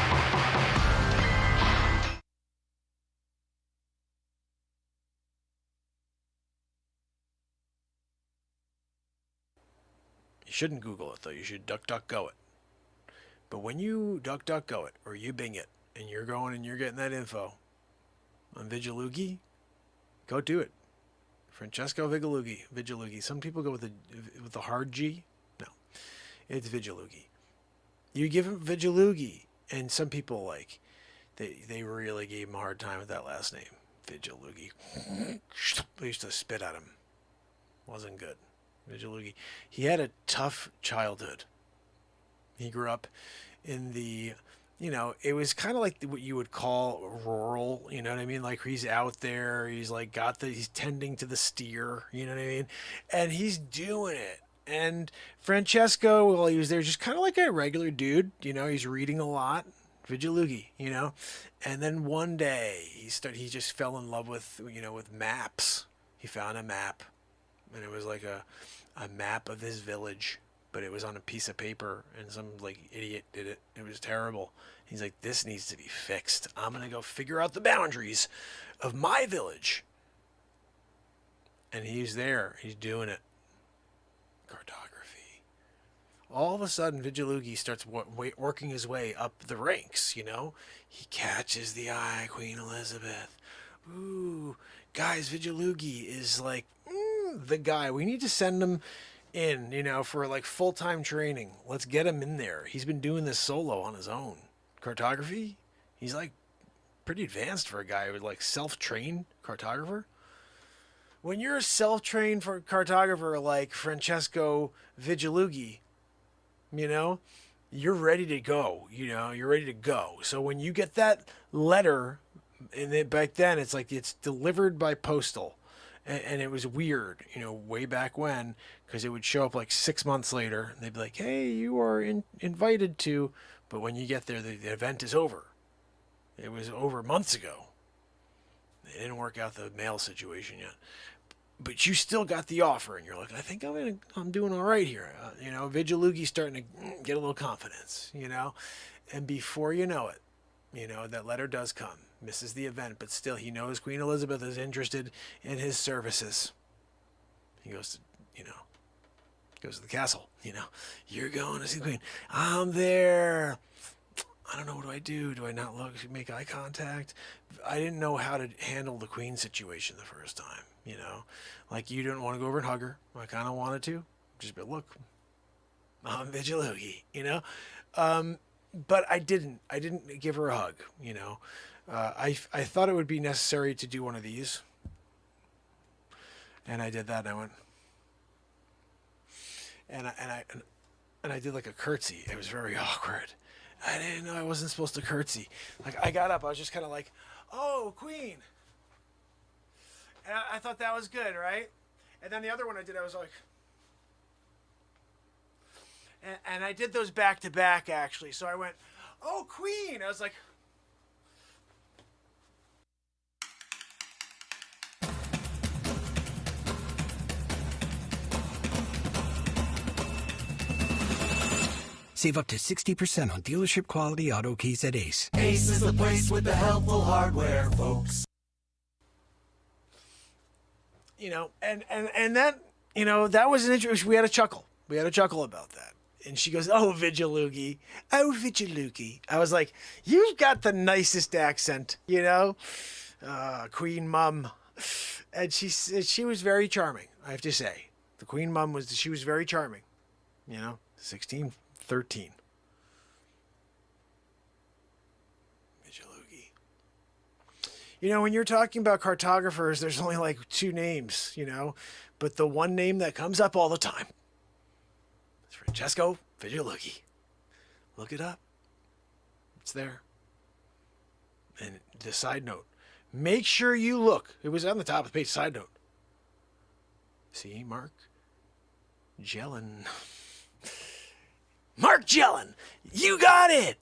You shouldn't Google it, though. You should DuckDuckGo it. But when you DuckDuckGo it, or you Bing it, and you're going and you're getting that info on Vigilughi, go do it. Francesco Vigilughi. Some people go with the hard G. No, it's Vigilughi. You give him Vigilughi, and some people, like, they really gave him a hard time with that last name. Vigilughi. They used to spit at him. Wasn't good. Vigilughi. He had a tough childhood. He grew up in the, it was kind of like what you would call rural, you know what I mean? Like, he's out there, he's like he's tending to the steer, you know what I mean? And he's doing it. And Francesco, while he was there, just kind of like a regular dude, he's reading a lot. Vigilughi, and then one day he just fell in love with, with maps. He found a map, and it was like a map of his village, but it was on a piece of paper, and some like idiot did it. It was terrible. He's like, this needs to be fixed. I'm gonna go figure out the boundaries of my village. And he's there. He's doing it. Cartography. All of a sudden, Vigilughi starts working his way up the ranks, He catches the eye, Queen Elizabeth. Ooh, guys, Vigilughi is like the guy. We need to send him in, for like full-time training. Let's get him in there. He's been doing this solo on his own. Cartography? He's like pretty advanced for a guy who's like self-trained cartographer. When you're a self-trained for cartographer like Francesco Vigilughi, you're ready to go. You're ready to go. So when you get that letter, and back then it's like it's delivered by postal, and it was weird, way back when, because it would show up like 6 months later, and they'd be like, "Hey, you are invited to," but when you get there, the event is over. It was over months ago. They didn't work out the mail situation yet. But you still got the offer, and you're like, I think I'm doing all right here. Vigilughi's starting to get a little confidence, And before you know it, that letter does come. Misses the event, but still he knows Queen Elizabeth is interested in his services. He goes to the castle, You're going to see the Queen. I'm there. I don't know, what do? Do I not make eye contact? I didn't know how to handle the Queen situation the first time. Like, you didn't want to go over and hug her. I kind of wanted to. Just be, look, I'm Vigilughi, but I didn't give her a hug, I thought it would be necessary to do one of these. And I did that, and I went, and I did like a curtsy. It was very awkward. I didn't know I wasn't supposed to curtsy. Like, I got up, I was just kind of like, oh, Queen. And I thought that was good, right? And then the other one I did, I was like... And I did those back to back, actually. So I went, oh, Queen! I was like...
Save up to 60% on dealership quality auto keys at Ace.
Ace is the place with the helpful hardware, folks.
And that, that was an interesting, we had a chuckle. We had a chuckle about that. And she goes, oh, Vigilughi. Oh, Vigilughi. I was like, you've got the nicest accent, Queen Mum. And she was very charming, I have to say. The Queen Mum she was very charming, 1613. When you're talking about cartographers, there's only like 2 names, but the one name that comes up all the time is Francesco Vigilughi. Look it up. It's there. And the side note, make sure you look. It was on the top of the page, side note. See, Mark Jellin. Mark Jellin. You got it.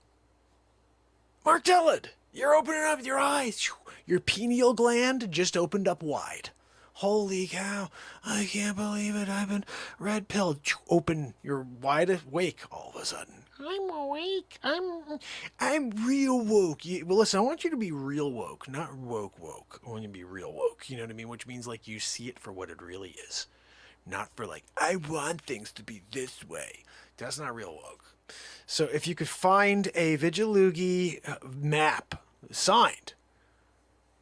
Mark Jellin. You're opening up your eyes. Your pineal gland just opened up wide. Holy cow. I can't believe it. I've been red pilled. Open. You're wide awake all of a sudden. I'm awake. I'm real woke. Well, listen, I want you to be real woke, not woke. I want you to be real woke. You know what I mean? Which means like you see it for what it really is. Not for like, I want things to be this way. That's not real woke. So if you could find a Vigiloogie map signed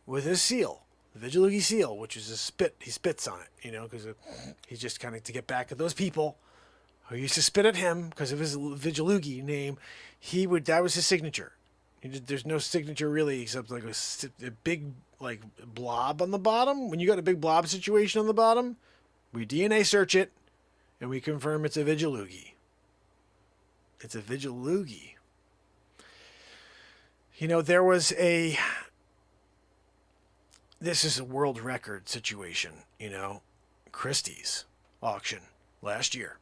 with a seal, the Vigiloogie seal, which is a spit, he spits on it, you know, because he's just kind of to get back at those people who used to spit at him because of his Vigiloogie name. That was his signature. There's no signature really except like a big like blob on the bottom. When you got a big blob situation on the bottom, we DNA search it and we confirm it's a Vigiloogie. It's a Vigiloogie. You know, this is a world record situation, you know. Christie's auction last year.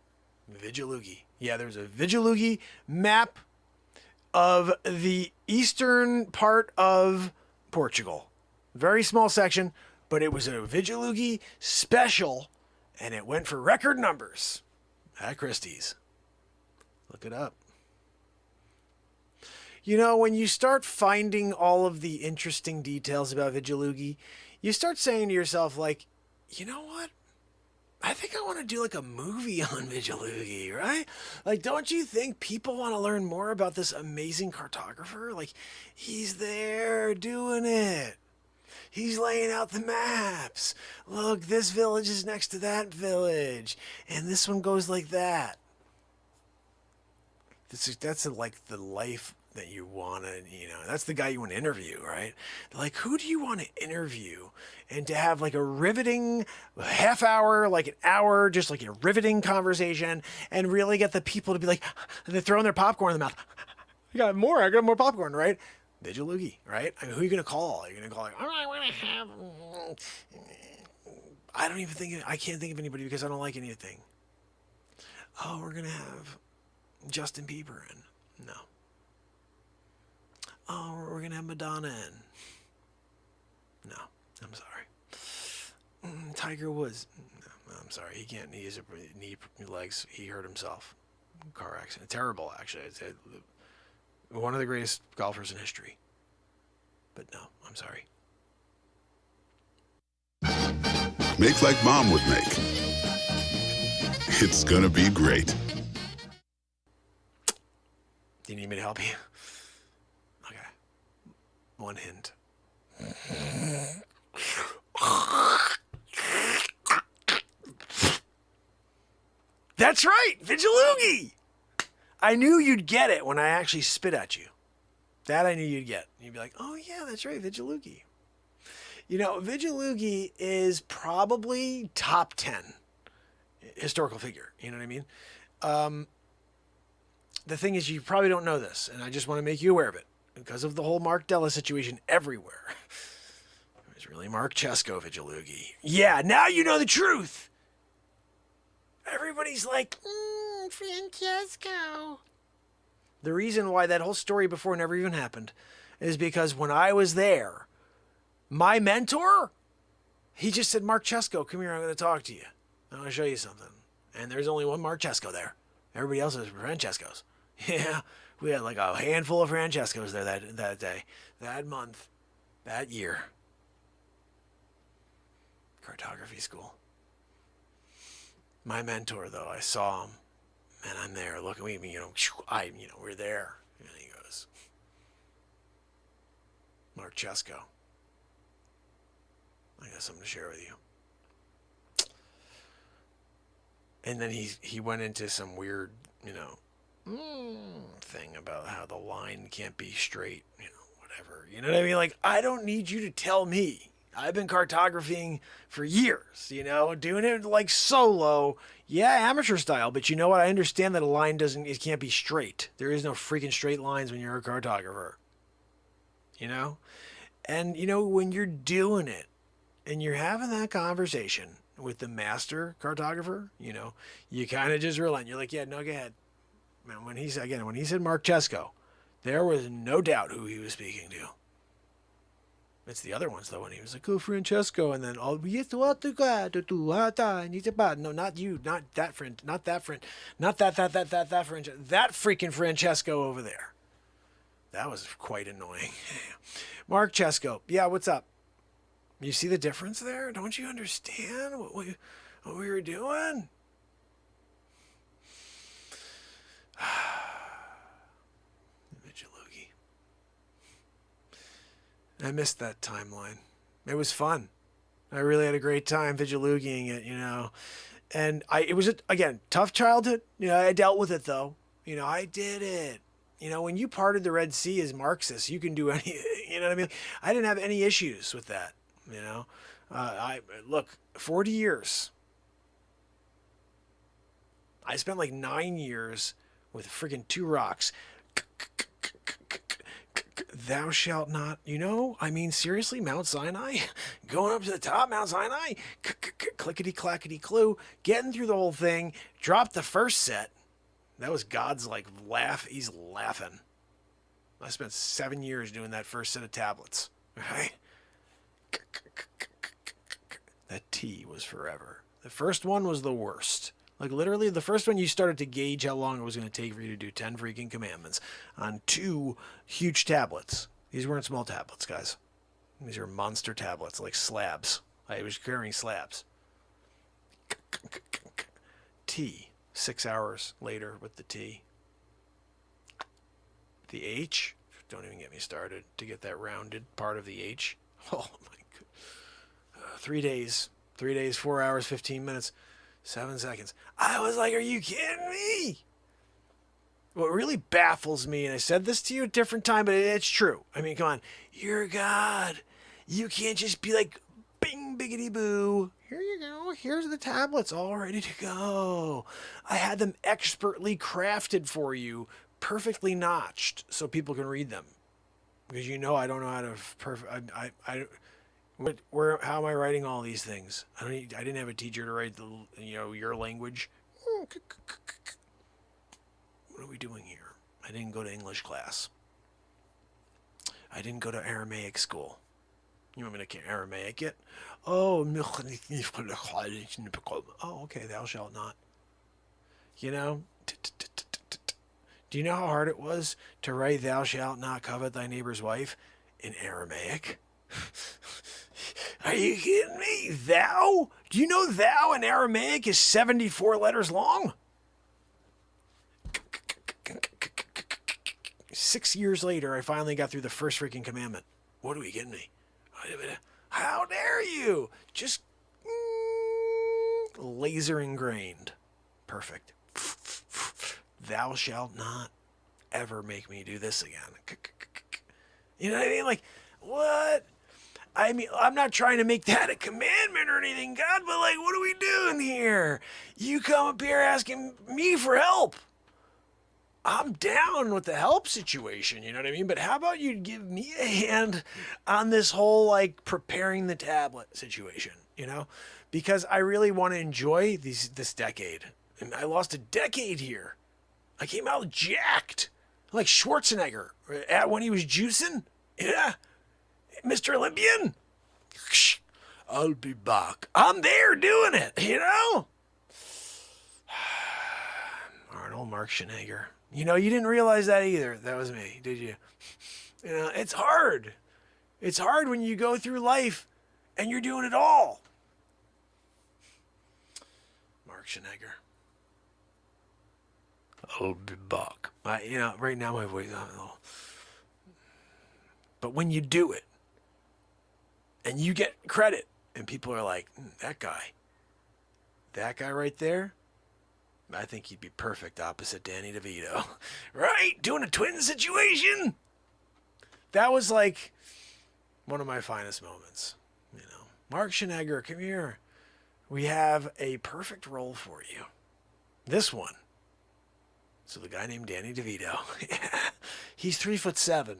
Vigiloogie. Yeah, there's a Vigiloogie map of the eastern part of Portugal. Very small section, but it was a Vigiloogie special, and it went for record numbers at Christie's. Look it up. You know, when you start finding all of the interesting details about Vigiloogie, you start saying to yourself, like, you know what? I think I want to do like a movie on Vigiloogie, right? Like, don't you think people want to learn more about this amazing cartographer? Like, he's there doing it. He's laying out the maps. Look, this village is next to that village, and this one goes like that. That's like the life that you want to, you know, that's the guy you want to interview, right? Like, who do you want to interview and to have like a riveting half hour, like an hour, just like a riveting conversation and really get the people to be like, they're throwing their popcorn in the mouth. I got more popcorn, right? Vigiloogie, right? I mean, who are you going to call? Are you going to call like, all right, I want to have, I can't think of anybody because I don't like anything. Oh, we're going to have Justin Bieber in. No. Oh, we're going to have Madonna in. No, I'm sorry. Tiger Woods. No, I'm sorry. He can't. He has knee legs. He hurt himself. Car accident. Terrible, actually. It's one of the greatest golfers in history. But no, I'm sorry.
Make like Mom would make. It's gonna be great.
Do you need me to help you? Okay. One hint. That's right, Vigiloogie! I knew you'd get it when I actually spit at you. That I knew you'd get. You'd be like, oh yeah, that's right, Vigiloogie. You know, Vigiloogie is probably top 10 historical figure. You know what I mean? The thing is, you probably don't know this, and I just want to make you aware of it. Because of the whole Mark Della situation everywhere. It was really Mark Chesko Vigiloogie. Yeah, now you know the truth! Everybody's like, Francesco. The reason why that whole story before never even happened is because when I was there, my mentor, he just said, Mark Chesko, come here, I'm going to talk to you. I want to show you something. And there's only one Mark Chesko there. Everybody else is Francescos. Yeah, we had like a handful of Francescos there that day, that month, that year. Cartography school. My mentor, though, I saw him, and I'm there. Look at me, we're there. And he goes, Mark Chesko, I got something to share with you. And then he went into some weird, thing about how the line can't be straight, whatever. You know what I mean? Like, I don't need you to tell me. I've been cartographing for years, doing it like solo. Yeah, amateur style, but you know what? I understand that a line it can't be straight. There is no freaking straight lines when you're a cartographer. And, when you're doing it and you're having that conversation with the master cartographer, you kind of just relent. You're like, yeah, no, go ahead. Man, when he said Mark Chesko, there was no doubt who he was speaking to. It's the other ones though when he was like, "Oh, Francesco," and then no, not you, not that friend, not that friend, not that friend, that freaking Francesco over there. That was quite annoying. Mark Chesko, yeah, what's up? You see the difference there? Don't you understand what we were doing? I missed that timeline. It was fun. I really had a great time Vigiluging it, you know. And it was, again, tough childhood. You know, I dealt with it, though. You know, I did it. You know, when you parted the Red Sea as Marxists, you can do anything. You know what I mean? I didn't have any issues with that, you know. Look, 40 years. I spent like 9 years with friggin' 2 rocks. Thou shalt not, you know, I mean, seriously, Mount Sinai, going up to the top, Mount Sinai, clickety clackety clue, getting through the whole thing, dropped the first set. That was God's like laugh. He's laughing. I spent 7 years doing that first set of tablets. Right? That T was forever. The first one was the worst. Like literally the first one you started to gauge how long it was going to take for you to do 10 freaking commandments on 2 huge tablets. These weren't small tablets, guys. These are monster tablets, like slabs. I was carrying slabs. T, 6 hours later with the T. The H, don't even get me started to get that rounded part of the H. Oh my God. 3 days, 4 hours, 15 minutes. 7 seconds. I was like, are you kidding me? What really baffles me, and I said this to you at a different time, but it's true. I mean, come on. You're God. You can't just be like, bing, biggity boo. Here you go. Here's the tablets all ready to go. I had them expertly crafted for you, perfectly notched, so people can read them. Because you know I don't know how to how am I writing all these things? I didn't have a teacher to write your language. What are we doing here? I didn't go to English class. I didn't go to Aramaic school. You want me to Aramaic it? Oh, okay, thou shalt not. You know? Do you know how hard it was to write thou shalt not covet thy neighbor's wife in Aramaic? Are you kidding me? Thou? Do you know thou in Aramaic is 74 letters long? 6 years later, I finally got through the first freaking commandment. What are we kidding me? How dare you? Just laser ingrained. Perfect. Thou shalt not ever make me do this again. You know what I mean? Like, what? I mean, I'm not trying to make that a commandment or anything, God, but like, what are we doing here? You come up here asking me for help. I'm down with the help situation, you know what I mean? But how about you give me a hand on this whole, like, preparing the tablet situation, you know? Because I really want to enjoy this decade. And I lost a decade here. I came out jacked. Like Schwarzenegger when he was juicing. Yeah. Mr. Olympian, I'll be back. I'm there doing it, you know? Arnold Schwarzenegger. You know, you didn't realize that either. That was me, did you? You know, it's hard. It's hard when you go through life and you're doing it all. Mark Schwarzenegger. I'll be back. Right now my voice. But when you do it, and you get credit, and people are like, that guy right there, I think he'd be perfect opposite Danny DeVito. Right? Doing a twin situation? That was like one of my finest moments. You know, Mark Schwarzenegger, come here. We have a perfect role for you. This one. So the guy named Danny DeVito. He's 3'7".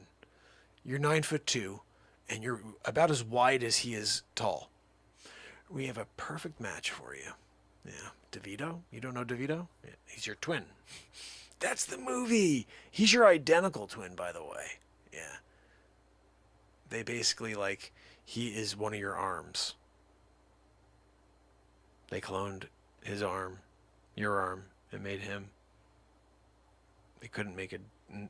You're 9'2". And you're about as wide as he is tall. We have a perfect match for you. Yeah. DeVito? You don't know DeVito? Yeah. He's your twin. That's the movie. He's your identical twin, by the way. Yeah. they basically, like, he is one of your arms. They cloned his arm, your arm, and made him. They couldn't make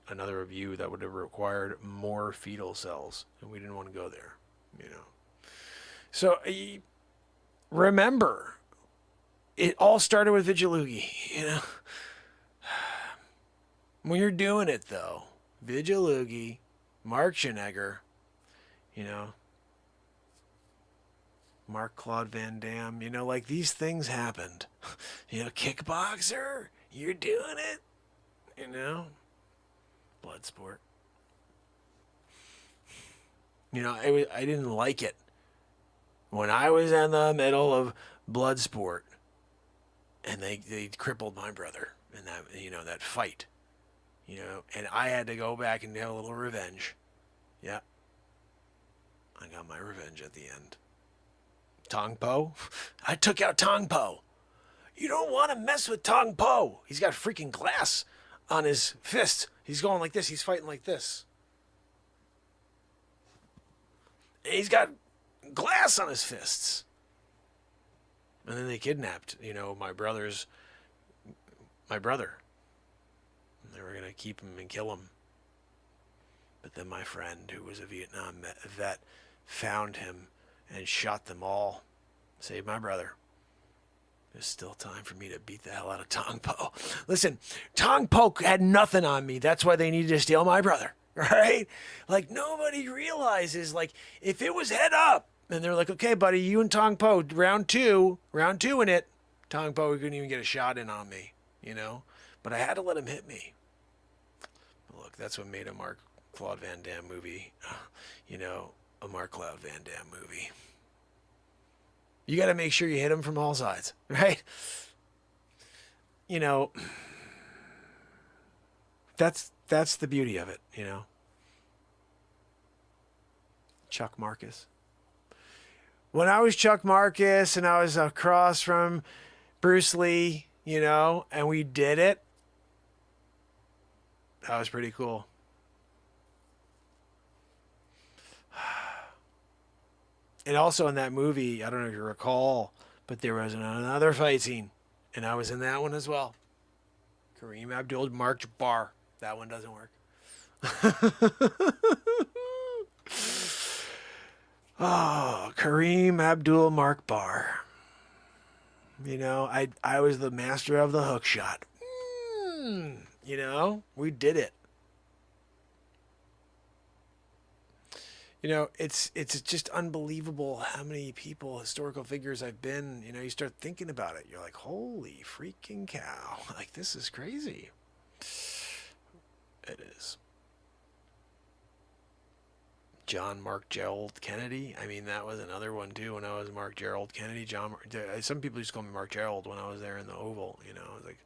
another of you. That would have required more fetal cells, and we didn't want to go there, you know. So remember, it all started with Vigiloogie, you know. When you're doing it, though, Vigiloogie, Mark Schnegger, you know, Marc-Claude Van Damme, you know, like, these things happened. You know, Kickboxer, you're doing it, you know. Bloodsport. You know, I didn't like it. When I was in the middle of Bloodsport, and they crippled my brother in that, you know, that fight, you know, and I had to go back and have a little revenge. Yeah. I got my revenge at the end. Tong Po? I took out Tong Po. You don't want to mess with Tong Po. He's got freaking glass on his fist. He's going like this. He's fighting like this. And he's got glass on his fists. And then they kidnapped, you know, my brother. And they were going to keep him and kill him. But then my friend, who was a Vietnam vet, found him and shot them all. Saved my brother. There's still time for me to beat the hell out of Tong Po. Listen, Tong Po had nothing on me. That's why they needed to steal my brother. Right? Like, nobody realizes, like, if it was head up, and they're like, okay, buddy, you and Tong Po, round two in it, Tong Po couldn't even get a shot in on me, you know? But I had to let him hit me. Look, that's what made a Marc-Claude Van Damme movie, you know, a Marc-Claude Van Damme movie. You got to make sure you hit him from all sides, right? You know, that's the beauty of it, you know. Chuck Marcus. When I was Chuck Marcus and I was across from Bruce Lee, you know, and we did it, that was pretty cool. And also in that movie, I don't know if you recall, but there was another fight scene, and I was in that one as well. Kareem Abdul-Jabbar. That one doesn't work. Oh, Kareem Abdul-Jabbar. You know, I was the master of the hook shot. You know, we did it. You know, it's just unbelievable how many people, historical figures I've been, you know, you start thinking about it. You're like, holy freaking cow. Like, this is crazy. It is. John Mark Gerald Kennedy. I mean, that was another one, too, when I was Mark Gerald Kennedy. Some people used to call me Mark Gerald when I was there in the Oval, you know. Like,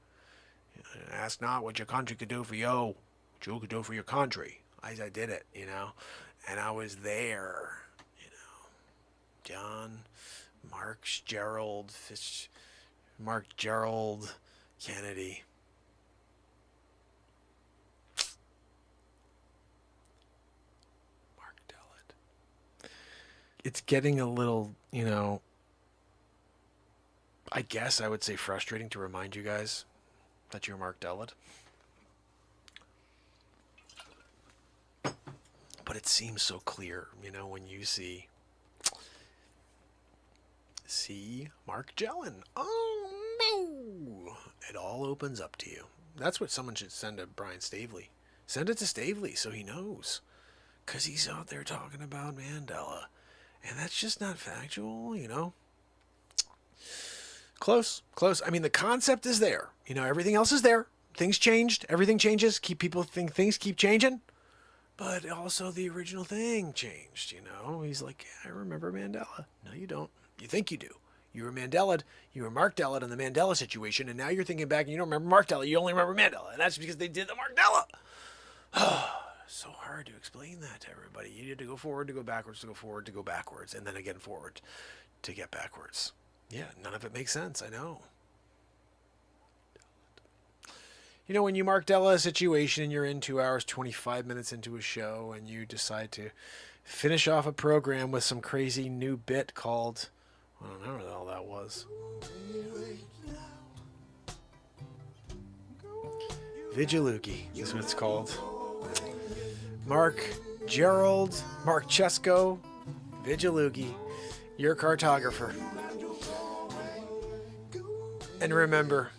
ask not what your country could do for you, what you could do for your country. I did it, you know. And I was there, you know. John, Mark Gerald Kennedy. Mark Dellett. It's getting a little, you know, I guess I would say frustrating to remind you guys that you're Mark Dellett. But it seems so clear, you know, when you see Mark Jellin. Oh, no. It all opens up to you. That's what someone should send to Brian Stavely. Send it to Stavely so he knows. Because he's out there talking about Mandela. And that's just not factual, you know. Close. I mean, the concept is there. You know, everything else is there. Things changed. Everything changes. People think things keep changing. But also the original thing changed, you know. He's like, yeah, I remember Mandela. No, you don't. You think you do. You were Mandela. You were Mark Dellett in the Mandela situation, and now you're thinking back and you don't remember Mark Dellett. You only remember Mandela, and that's because they did the Mark Dellett. So hard to explain that to everybody. You need to go forward to go backwards, to go forward to go backwards, and then again forward to get backwards. Yeah, none of it makes sense, I know. You know, when you Mark Della a situation and you're in 2 hours, 25 minutes into a show and you decide to finish off a program with some crazy new bit called, I don't know what the hell that was. Vigilugi is what it's called. Mark Chesko, Vigilugi, your cartographer. And remember,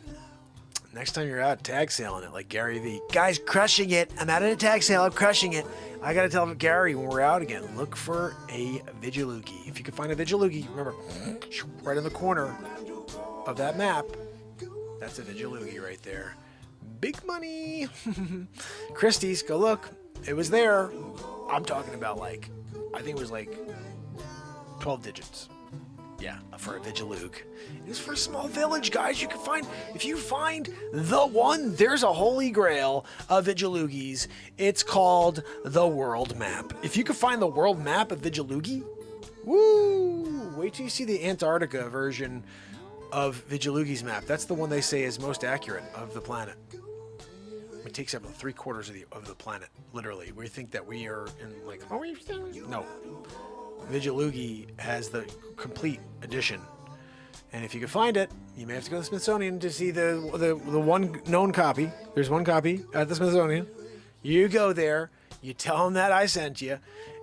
next time you're out tag sailing it like Gary V. Guys, crushing it. I'm out at a tag sale. I'm crushing it. I got to tell Gary when we're out again, look for a Vigilugi. If you can find a Vigilugi, remember, right in the corner of that map, that's a Vigilugi right there. Big money. Christie's, go look. It was there. I'm talking about like, I think it was like 12 digits. Yeah, for a Vigilug. It was for a small village, guys. You can find, if you find the one, there's a holy grail of Vigilugis. It's called the world map. If you can find the world map of Vigilugi, woo! Wait till you see the Antarctica version of Vigilugi's map. That's the one they say is most accurate of the planet. It takes up 3/4 of the planet, literally. We think that we are in like, no. Vigilugi has the complete edition. And if you can find it, you may have to go to the Smithsonian to see the one known copy. There's one copy at the Smithsonian. You go there, you tell them that I sent you.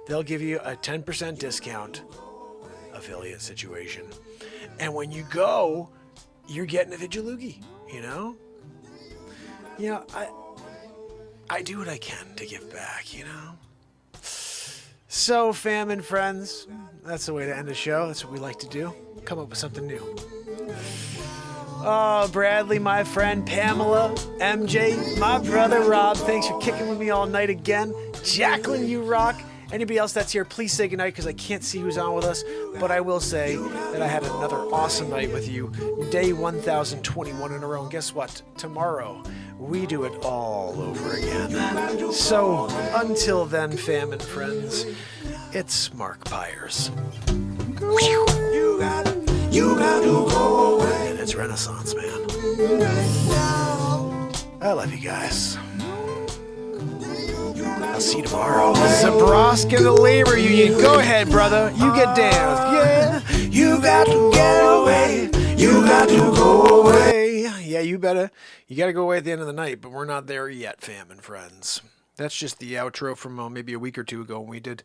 They'll give you a 10% discount affiliate situation. And when you go, you're getting a Vigilugi, you know? You know, I do what I can to give back, you know? So, fam and friends, that's the way to end the show. That's what we like to do. Come up with something new. Oh, Bradley, my friend, Pamela, MJ, my brother Rob, thanks for kicking with me all night again. Jacqueline, you rock. Anybody else that's here, please say goodnight because I can't see who's on with us. But I will say that I had another awesome night with you. Day 1021 in a row. And guess what? Tomorrow, we do it all over again. So, until then, fam and friends, it's Mark Pires. You got to go away. And it's Renaissance, man. I love you guys. I'll see you tomorrow. Zabrowski, the labor union. Go ahead, brother. You get down. Yeah. You got to get away. You got to go away. Yeah, you got to go away at the end of the night, but we're not there yet, fam and friends. That's just the outro from maybe a week or two ago when we did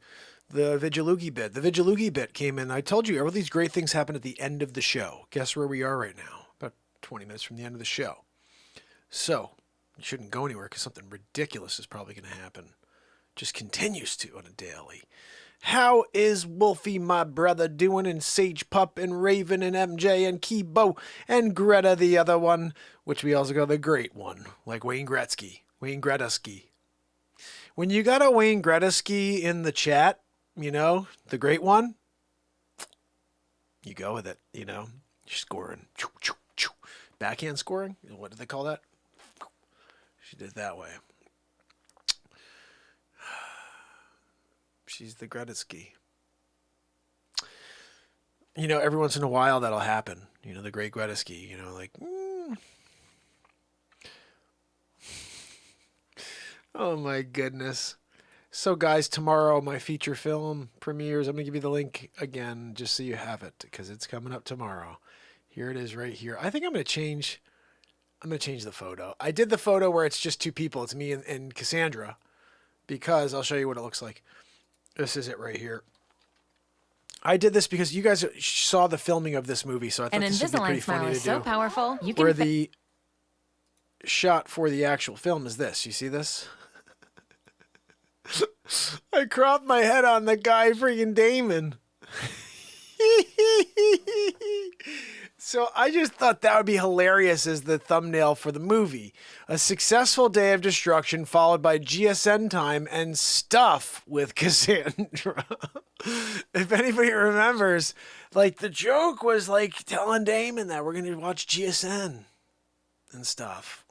the Vigilugi bit. The Vigilugi bit came in. I told you, all these great things happen at the end of the show. Guess where we are right now? About 20 minutes from the end of the show. So, you shouldn't go anywhere because something ridiculous is probably going to happen. Just continues to on a daily. How is Wolfie, my brother, doing? And Sage Pup and Raven and MJ and Kibo and Greta, the other one, which we also call the great one, like Wayne Gretzky. When you got a Wayne Gretzky in the chat, you know, the great one, you go with it, you know, you're scoring. Backhand scoring? What do they call that? She did it that way. She's the Gretzky. You know, every once in a while that'll happen. You know, the great Gretzky, you know, like, Oh my goodness. So guys, tomorrow my feature film premieres. I'm going to give you the link again just so you have it because it's coming up tomorrow. Here it is right here. I think I'm going to change the photo. I did the photo where it's just two people. It's me and Cassandra because I'll show you what it looks like. This is it right here. I did this because you guys saw the filming of this movie, so I thought this would be pretty funny to do.
So powerful, you can
where the shot for the actual film is this. You see this? I cropped my head on the guy freaking Damon. So I just thought that would be hilarious as the thumbnail for the movie. A successful day of destruction followed by GSN time and stuff with Cassandra. If anybody remembers, like the joke was like telling Damon that we're going to watch GSN and stuff.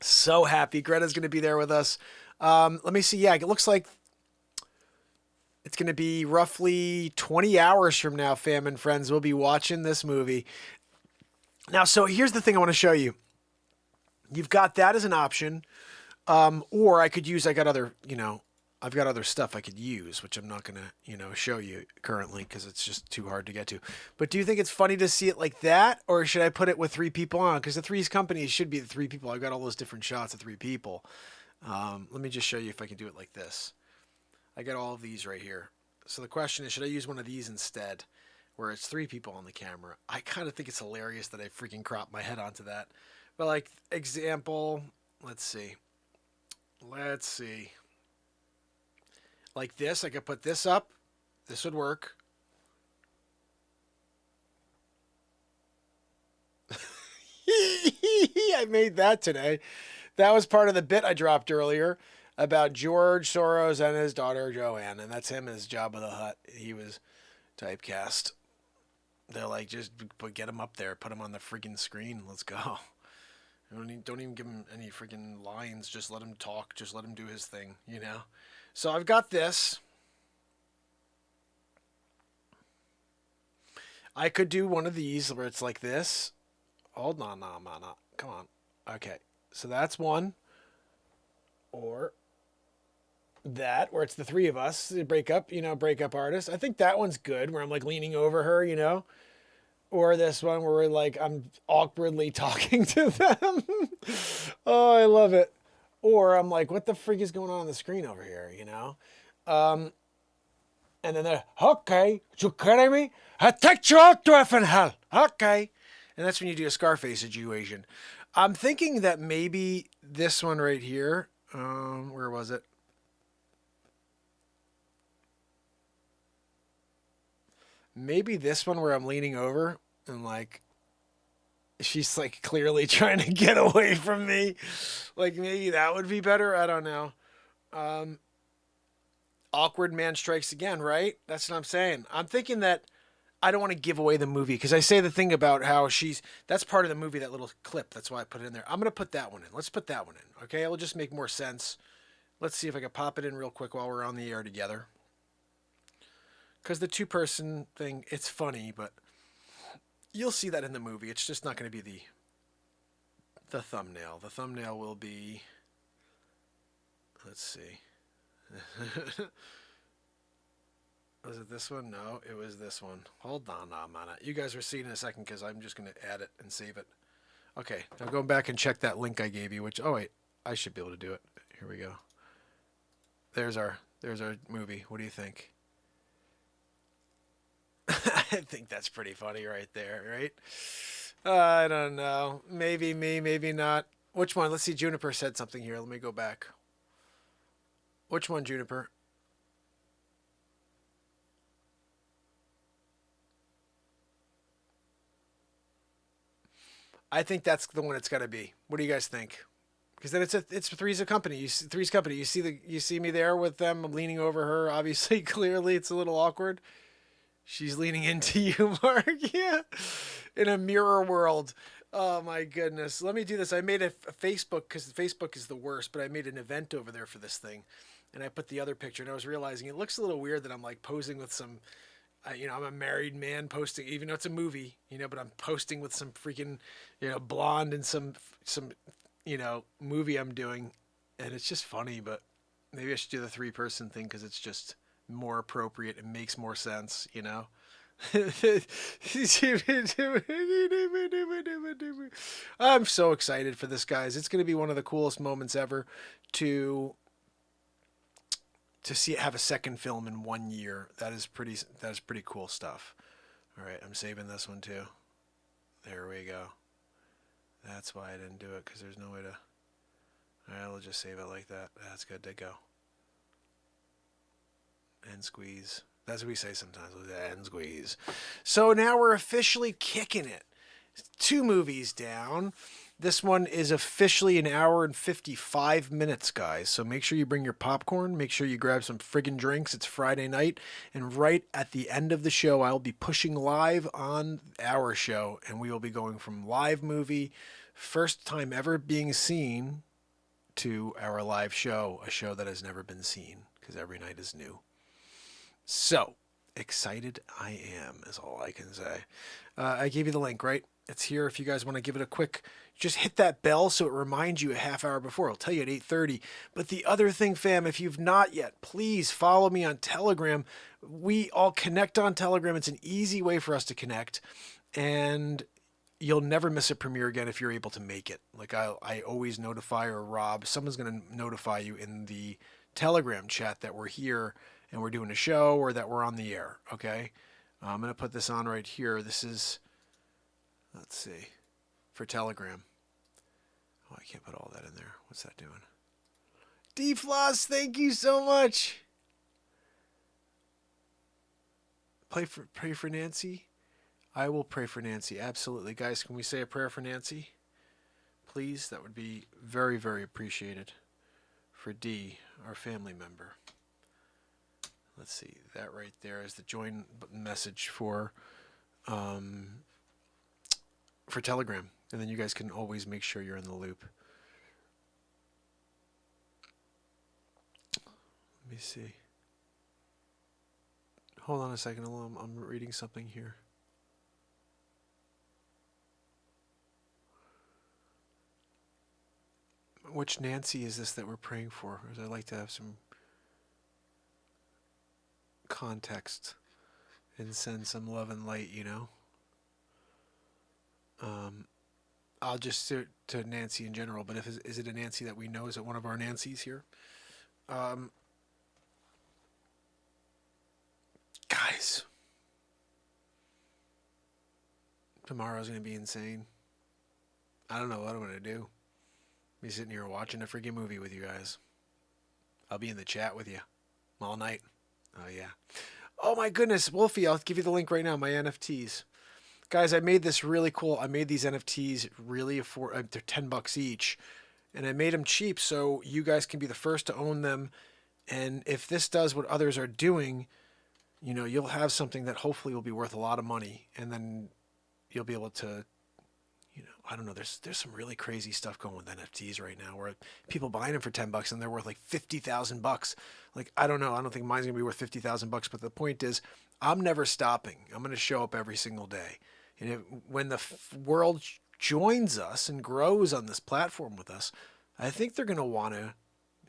So happy. Greta's going to be there with us. Let me see. Yeah, it looks like it's going to be roughly 20 hours from now, fam and friends. We'll be watching this movie. Now, so here's the thing I want to show you. You've got that as an option. Or I could use, I got other, you know, I've got other stuff I could use, which I'm not going to, you know, show you currently because it's just too hard to get to. But do you think it's funny to see it like that? Or should I put it with 3 people on? Because the Three's Company should be the 3 people. I've got all those different shots of 3 people. Let me just show you if I can do it like this. I got all of these right here. So the question is, should I use one of these instead where it's 3 people on the camera? I kind of think it's hilarious that I freaking crop my head onto that. But like example, let's see. Like this, I could put this up. This would work. I made that today. That was part of the bit I dropped earlier about George Soros and his daughter Joanne, and that's him as Jabba the Hutt. He was typecast. They're like, just get him up there, put him on the freaking screen, let's go. Don't even give him any freaking lines. Just let him talk. Just let him do his thing, you know? So I've got this. I could do one of these where it's like this. Hold on, no. Come on. Okay. So that's one. Or that, where it's the 3 of us. Breakup artist. I think that one's good, where I'm like leaning over her, you know? Or this one where we're like, I'm awkwardly talking to them. Oh, I love it. Or I'm like, what the freak is going on the screen over here, you know? And then they're, okay, you kidding me? I take you out to effing hell. Okay. And that's when you do a Scarface situation. I'm thinking that maybe this one right here, where was it? Maybe this one where I'm leaning over and like, she's like clearly trying to get away from me. Like maybe that would be better. I don't know. Awkward man strikes again, right? That's what I'm saying. I'm thinking that I don't want to give away the movie because I say the thing about how that's part of the movie, that little clip. That's why I put it in there. I'm going to put that one in. Let's put that one in. Okay. It'll just make more sense. Let's see if I can pop it in real quick while we're on the air together. Because the 2-person thing, it's funny, but you'll see that in the movie. It's just not going to be the thumbnail. The thumbnail will be, let's see. Was it this one? No, it was this one. Hold on a minute. You guys will see it in a second because I'm just going to add it and save it. Okay, now go back and check that link I gave you, which, oh wait, I should be able to do it. Here we go. There's our movie. What do you think? I think that's pretty funny right there, right? I don't know. Maybe me, maybe not. Which one? Let's see. Juniper said something here. Let me go back. Which one, Juniper? I think that's the one it's got to be. What do you guys think? Because then it's Three's Company. Three's Company. You see me there with them. I'm leaning over her. Obviously, clearly, it's a little awkward. She's leaning into you, Mark. Yeah. In a mirror world. Oh, my goodness. Let me do this. I made a Facebook, because Facebook is the worst, but I made an event over there for this thing. And I put the other picture, and I was realizing it looks a little weird that I'm, like, posing with some, I'm a married man posting, even though it's a movie, but I'm posting with some freaking, blonde and some movie I'm doing. And it's just funny, but maybe I should do the 3-person thing because it's just more appropriate and makes more sense, I'm so excited for this, guys. It's going to be one of the coolest moments ever to see it have a second film in 1 year. That is pretty cool stuff. All right, I'm saving this one too. There we go. That's why I didn't do it, because there's no way to. All right, we'll just save it like that. That's good to go. And squeeze. That's what we say sometimes. And squeeze. So now we're officially kicking it. 2 movies down. This one is officially 1 hour and 55 minutes, guys. So make sure you bring your popcorn. Make sure you grab some friggin' drinks. It's Friday night. And right at the end of the show, I'll be pushing live on our show. And we will be going from live movie, first time ever being seen, to our live show. A show that has never been seen, because every night is new. So excited I am, is all I can say. I gave you the link, right? It's here if you guys want to give it a quick, just hit that bell so it reminds you a half hour before. I'll tell you at 8:30. But the other thing, fam, if you've not yet, please follow me on Telegram. We all connect on Telegram. It's an easy way for us to connect. And you'll never miss a premiere again if you're able to make it. Like I always notify, or Rob, someone's going to notify you in the Telegram chat that we're here and we're doing a show or that we're on the air. Okay. I'm going to put this on right here. This is, let's see, for Telegram. Oh, I can't put all that in there. What's that doing? D-Floss, thank you so much. Pray for Nancy. I will pray for Nancy. Absolutely. Guys, can we say a prayer for Nancy? Please, that would be very, very appreciated. For D, our family member. Let's see, that right there is the join message for Telegram. And then you guys can always make sure you're in the loop. Let me see. Hold on a second, I'm reading something here. Which Nancy is this that we're praying for? Because I'd like to have some context and send some love and light, you know? I'll just say to Nancy in general, but is it a Nancy that we know? Is it one of our Nancys here? Guys, tomorrow's going to be insane. I don't know what I'm going to do. Be sitting here watching a freaking movie with you guys. I'll be in the chat with you all night. Oh, yeah. Oh, my goodness. Wolfie, I'll give you the link right now. My NFTs. Guys, I made this really cool. I made these NFTs really they're $10 each. And I made them cheap so you guys can be the first to own them. And if this does what others are doing, you know, you'll have something that hopefully will be worth a lot of money. And then you'll be able to, you know, I don't know. There's some really crazy stuff going with NFTs right now where people buying them for $10 and they're worth like $50,000. Like, I don't know. I don't think mine's gonna be worth $50,000. But the point is, I'm never stopping. I'm gonna show up every single day. And when the world joins us and grows on this platform with us, I think they're gonna want to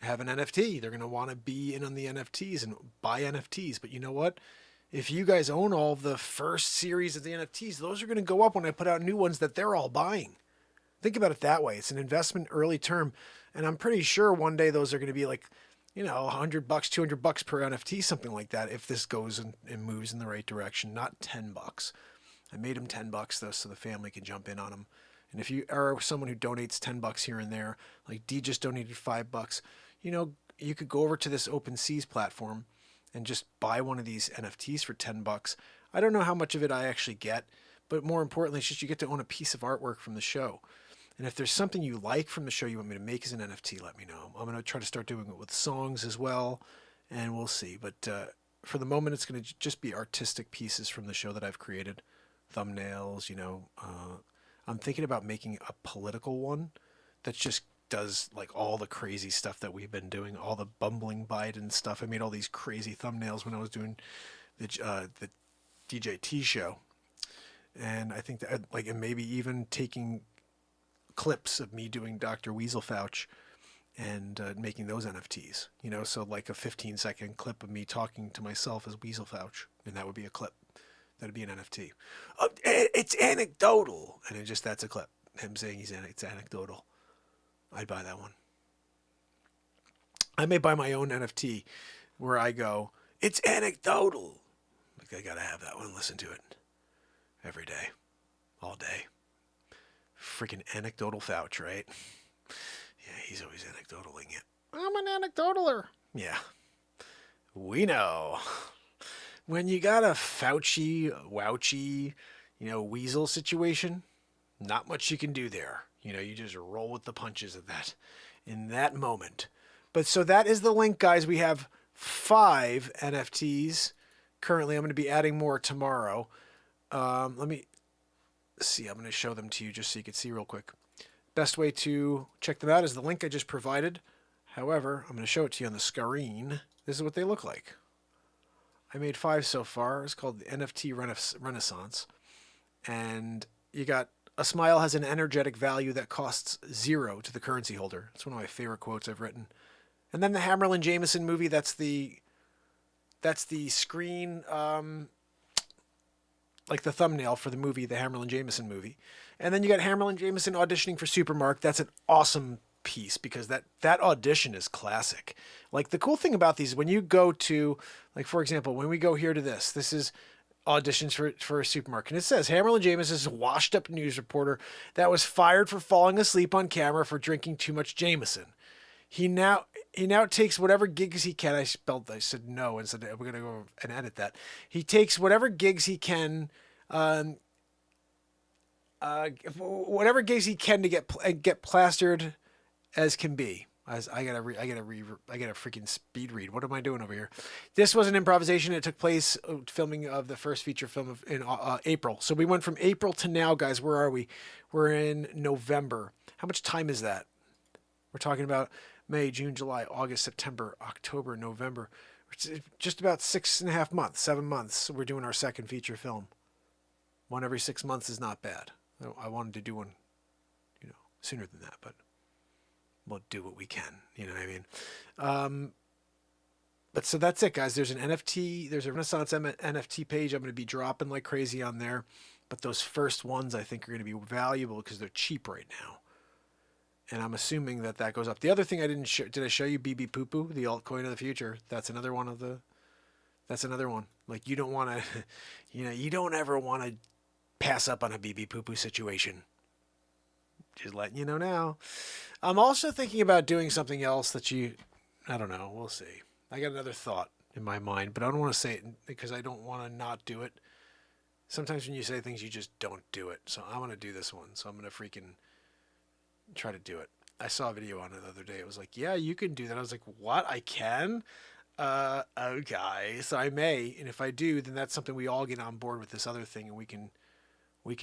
have an NFT. They're gonna want to be in on the NFTs and buy NFTs. But you know what? If you guys own all the first series of the NFTs, those are going to go up when I put out new ones that they're all buying. Think about it that way. It's an investment early term. And I'm pretty sure one day those are going to be like, you know, $100, $200 per NFT, something like that. If this goes and moves in the right direction, not $10. I made them $10 though, so the family can jump in on them. And if you are someone who donates $10 here and there, like D just donated $5, you know, you could go over to this OpenSeas platform and just buy one of these NFTs for $10. I don't know how much of it I actually get, but more importantly, it's just you get to own a piece of artwork from the show. And if there's something you like from the show you want me to make as an NFT, let me know. I'm going to try to start doing it with songs as well, and we'll see. But for the moment, it's going to just be artistic pieces from the show that I've created. Thumbnails, you know. I'm thinking about making a political one that's just does like all the crazy stuff that we've been doing, all the bumbling Biden stuff. I made all these crazy thumbnails when I was doing the DJT show. And I think that like, and maybe even taking clips of me doing Dr. Weasel Fauch and making those NFTs, you know, so like a 15-second clip of me talking to myself as Weasel Fauch, and that would be a clip. That'd be an NFT. It's anecdotal. And that's a clip. Him saying it's anecdotal. I'd buy that one. I may buy my own NFT where I go, it's anecdotal. Like, I gotta have that one. Listen to it every day, all day. Freaking anecdotal Fauch, right? Yeah, he's always anecdotaling it. I'm an anecdotaler. Yeah, we know. When you got a Fauci, Wouchy, you know, weasel situation, not much you can do there. You know, you just roll with the punches of that in that moment. But so that is the link, guys. We have 5 NFTs. Currently, I'm going to be adding more tomorrow. Let me see. I'm going to show them to you just so you can see real quick. Best way to check them out is the link I just provided. However, I'm going to show it to you on the screen. This is what they look like. I made 5 so far. It's called the NFT Renaissance. And you got a smile has an energetic value that costs 0 to the currency holder. It's one of my favorite quotes I've written. And then the Hammerlin Jamison movie, that's the screen, like the thumbnail for the movie, the Hammerlin Jamison movie. And then you got Hammerlin Jamison auditioning for Supermark. That's an awesome piece because that audition is classic. Like the cool thing about these, when you go to, like for example, when we go here to this is auditions for a Supermarket. And it says Hammerlin Jamison is a washed up news reporter that was fired for falling asleep on camera for drinking too much Jamison. He now takes whatever gigs he can. I said no and said we're going to go and edit that. He takes whatever gigs he can, whatever gigs he can to get plastered as can be. As I gotta freaking speed read. What am I doing over here? This was an improvisation. It took place filming of the first feature film in April. So we went from April to now, guys. Where are we? We're in November. How much time is that? We're talking about May, June, July, August, September, October, November. It's just about 6.5 months, 7 months. We're doing our second feature film. One every 6 months is not bad. I wanted to do one, sooner than that, but we'll do what we can. You know what I mean? But so that's it, guys. There's an NFT. There's a Renaissance NFT page. I'm going to be dropping like crazy on there. But those first ones I think are going to be valuable because they're cheap right now. And I'm assuming that goes up. The other thing I didn't show, did I show you BB Poo Poo, the altcoin of the future? That's another one of the, that's another one. Like you don't want to, you don't ever want to pass up on a BB Poo Poo situation. Just letting you know now. I'm also thinking about doing something else that I don't know. We'll see. I got another thought in my mind, but I don't want to say it because I don't want to not do it. Sometimes when you say things, you just don't do it. So I'm going to do this one. So I'm going to freaking try to do it. I saw a video on it the other day. It was like, yeah, you can do that. I was like, what? I can? Okay. So I may. And if I do, then that's something we all get on board with this other thing and we can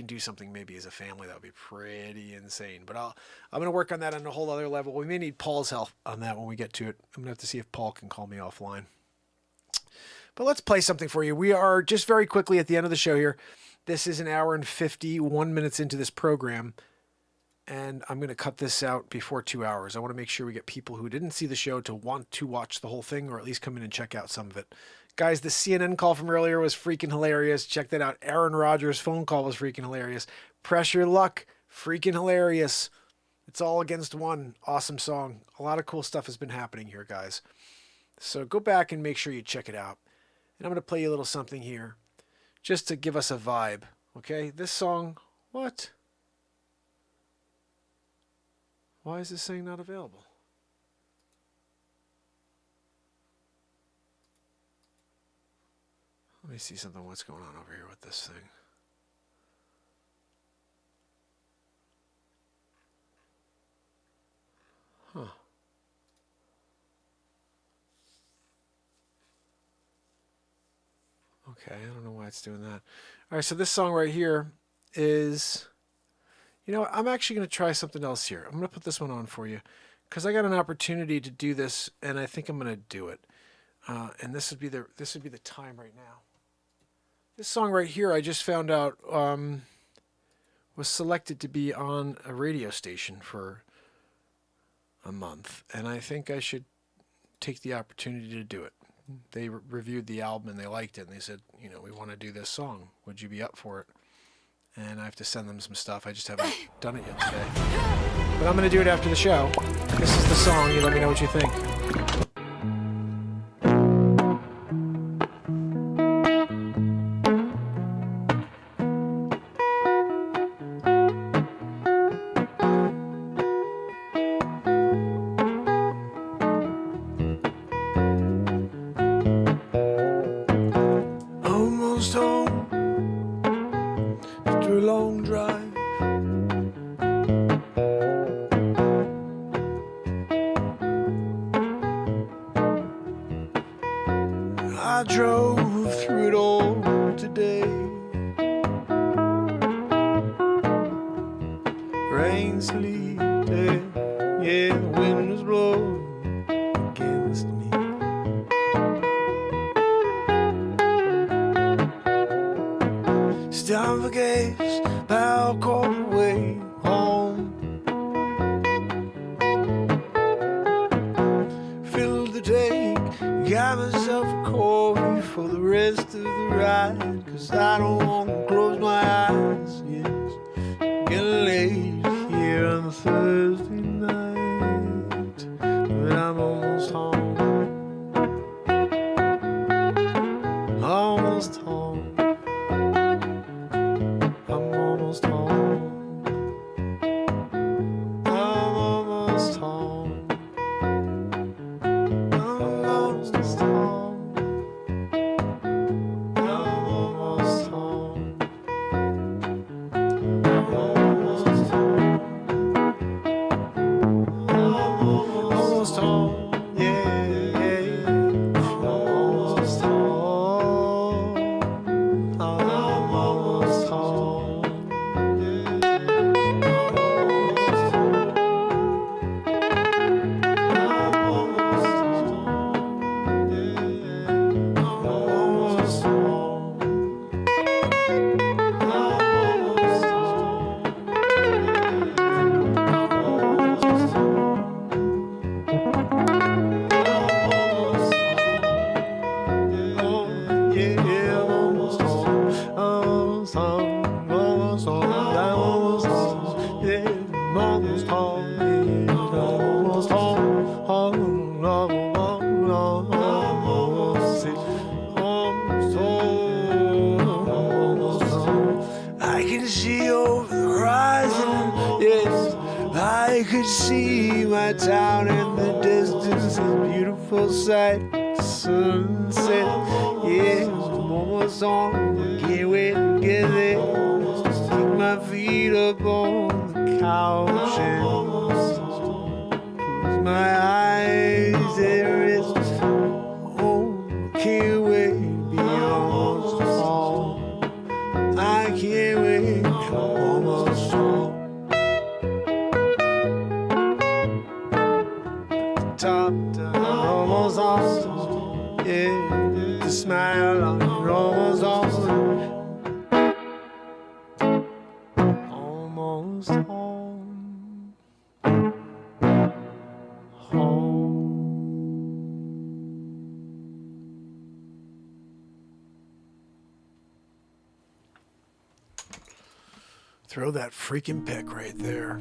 do something maybe as a family. That would be pretty insane. But I'm going to work on that on a whole other level. We may need Paul's help on that when we get to it. I'm going to have to see if Paul can call me offline. But let's play something for you. We are just very quickly at the end of the show here. This is an hour and 51 minutes into this program. And I'm going to cut this out before 2 hours. I want to make sure we get people who didn't see the show to want to watch the whole thing or at least come in and check out some of it. Guys, the CNN call from earlier was freaking hilarious. Check that out. Aaron Rodgers' phone call was freaking hilarious. Pressure Luck, freaking hilarious. It's all against one. Awesome song. A lot of cool stuff has been happening here, guys. So go back and make sure you check it out. And I'm going to play you a little something here just to give us a vibe. Okay? This song, what? Why is this saying not available? Let me see something. What's going on over here with this thing? Huh. Okay, I don't know why it's doing that. All right, so this song right here is... You know what? I'm actually going to try something else here. I'm going to put this one on for you because I got an opportunity to do this, and I think I'm going to do it. And this would be the time right now. This song right here, I just found out was selected to be on a radio station for a month, and I think I should take the opportunity to do it. They reviewed the album and they liked it, and they said, we want to do this song. Would you be up for it? And I have to send them some stuff. I just haven't done it yet today. But I'm going to do it after the show. This is the song. You let me know what you think.
Almost home after a long drive. I drove through it all today. Rain, sleet, yeah, the wind was blowing against me. Stop for gas, power called away. rest of the ride, 'cause I don't want to close my eyes. Yes, getting late here on Thursday night, but I'm almost home. Almost home. I'm almost home. I'm almost home. I'm almost home. I'm almost home. I'm almost home. Almost home. Yeah, yeah, yeah. Almost home. I'm almost home. Yeah. Almost home. I'm almost home. Yeah. I'm almost home. I'm almost home. I can see over the horizon, yes. I could see my town in the distance, a beautiful sight, sunset, yes. I'm almost home, can't wait to get there. Keep my feet up on the couch and close my eyes, there is home. Can't wait to be almost home. I can't wait, I'm almost home. Top down, almost home. Yeah, the smile on your almost home. Almost home. Home.
Throw that freaking pick right there.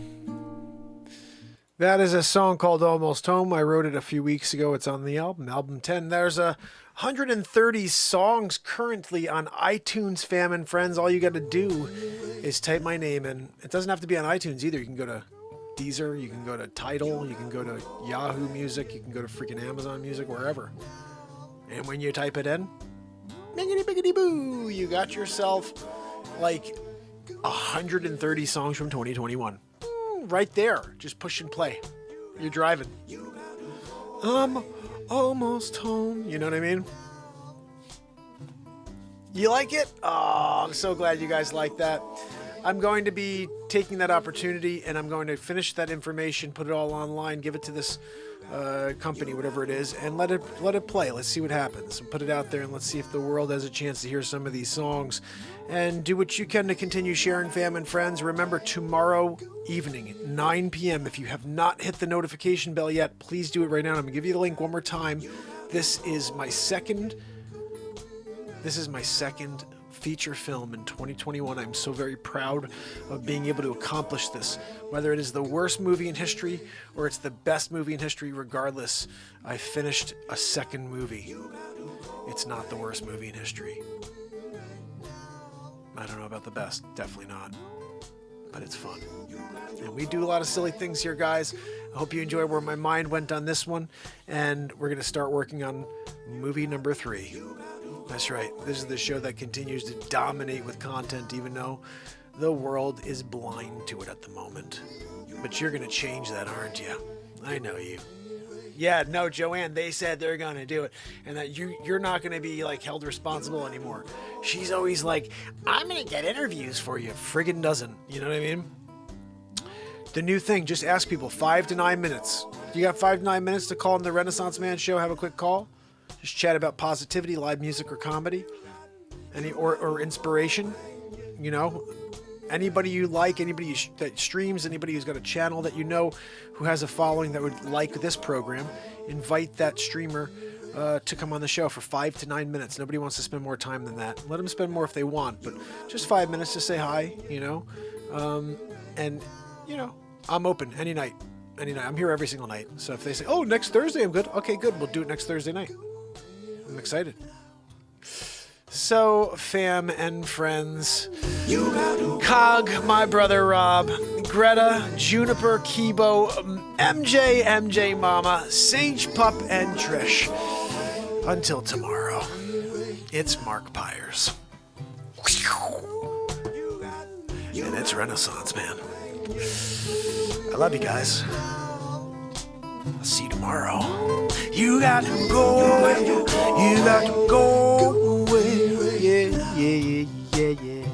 That is a song called Almost Home. I wrote it a few weeks ago. It's on the album 10. There's 130 songs currently on iTunes, fam and friends. All you got to do is type my name in. It doesn't have to be on iTunes either. You can go to Deezer, you can go to Tidal, you can go to Yahoo Music, you can go to freaking Amazon Music, wherever. And when you type it in, biggity biggity boo, you got yourself like 130 songs from 2021. Right there. Just push and play. You're driving. I'm almost home. You know what I mean? You like it? Oh, I'm so glad you guys like that. I'm going to be taking that opportunity and I'm going to finish that information, put it all online, give it to this company, whatever it is, and let it play. Let's see what happens. And put it out there and let's see if the world has a chance to hear some of these songs. And do what you can to continue sharing, fam and friends. Remember, tomorrow evening at 9 p.m. If you have not hit the notification bell yet, please do it right now. I'm going to give you the link one more time. This is my second feature film in 2021. I'm so very proud of being able to accomplish this. Whether it is the worst movie in history or it's the best movie in history, regardless, I finished a second movie. It's not the worst movie in history. I don't know about the best, definitely not. But it's fun. And we do a lot of silly things here, guys. I hope you enjoy where my mind went on this one. And we're going to start working on movie number 3. That's right. This is the show that continues to dominate with content, even though the world is blind to it at the moment. But you're going to change that, aren't you? I know you. Yeah, no, Joanne, they said they're going to do it. And that you're not going to be, like, held responsible anymore. She's always like, I'm going to get interviews for you. Friggin' doesn't. You know what I mean? The new thing, just ask people 5 to 9 minutes. You got 5 to 9 minutes to call in the Renaissance Man show, have a quick call. Just chat about positivity, live music, or comedy. Or inspiration. You know, anybody you like, anybody that streams, anybody who's got a channel that you know who has a following that would like this program, invite that streamer
to come on the show for 5 to 9 minutes. Nobody wants to spend more time than that. Let them spend more if they want, but just 5 minutes to say hi, you know. And, you know, I'm open any night. Any night. I'm here every single night. So if they say, oh, next Thursday I'm good. Okay, good. We'll do it next Thursday night. I'm excited. So, fam and friends, Cog, my brother Rob, Greta, Juniper, Kibo, MJ Mama, Sage Pup, and Trish. Until tomorrow, it's Mark Pires. And it's Renaissance, man. I love you guys. I'll see you tomorrow. You got to go away. You got to go away. Yeah.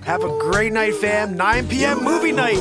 Have a great night, fam. 9 p.m. movie night.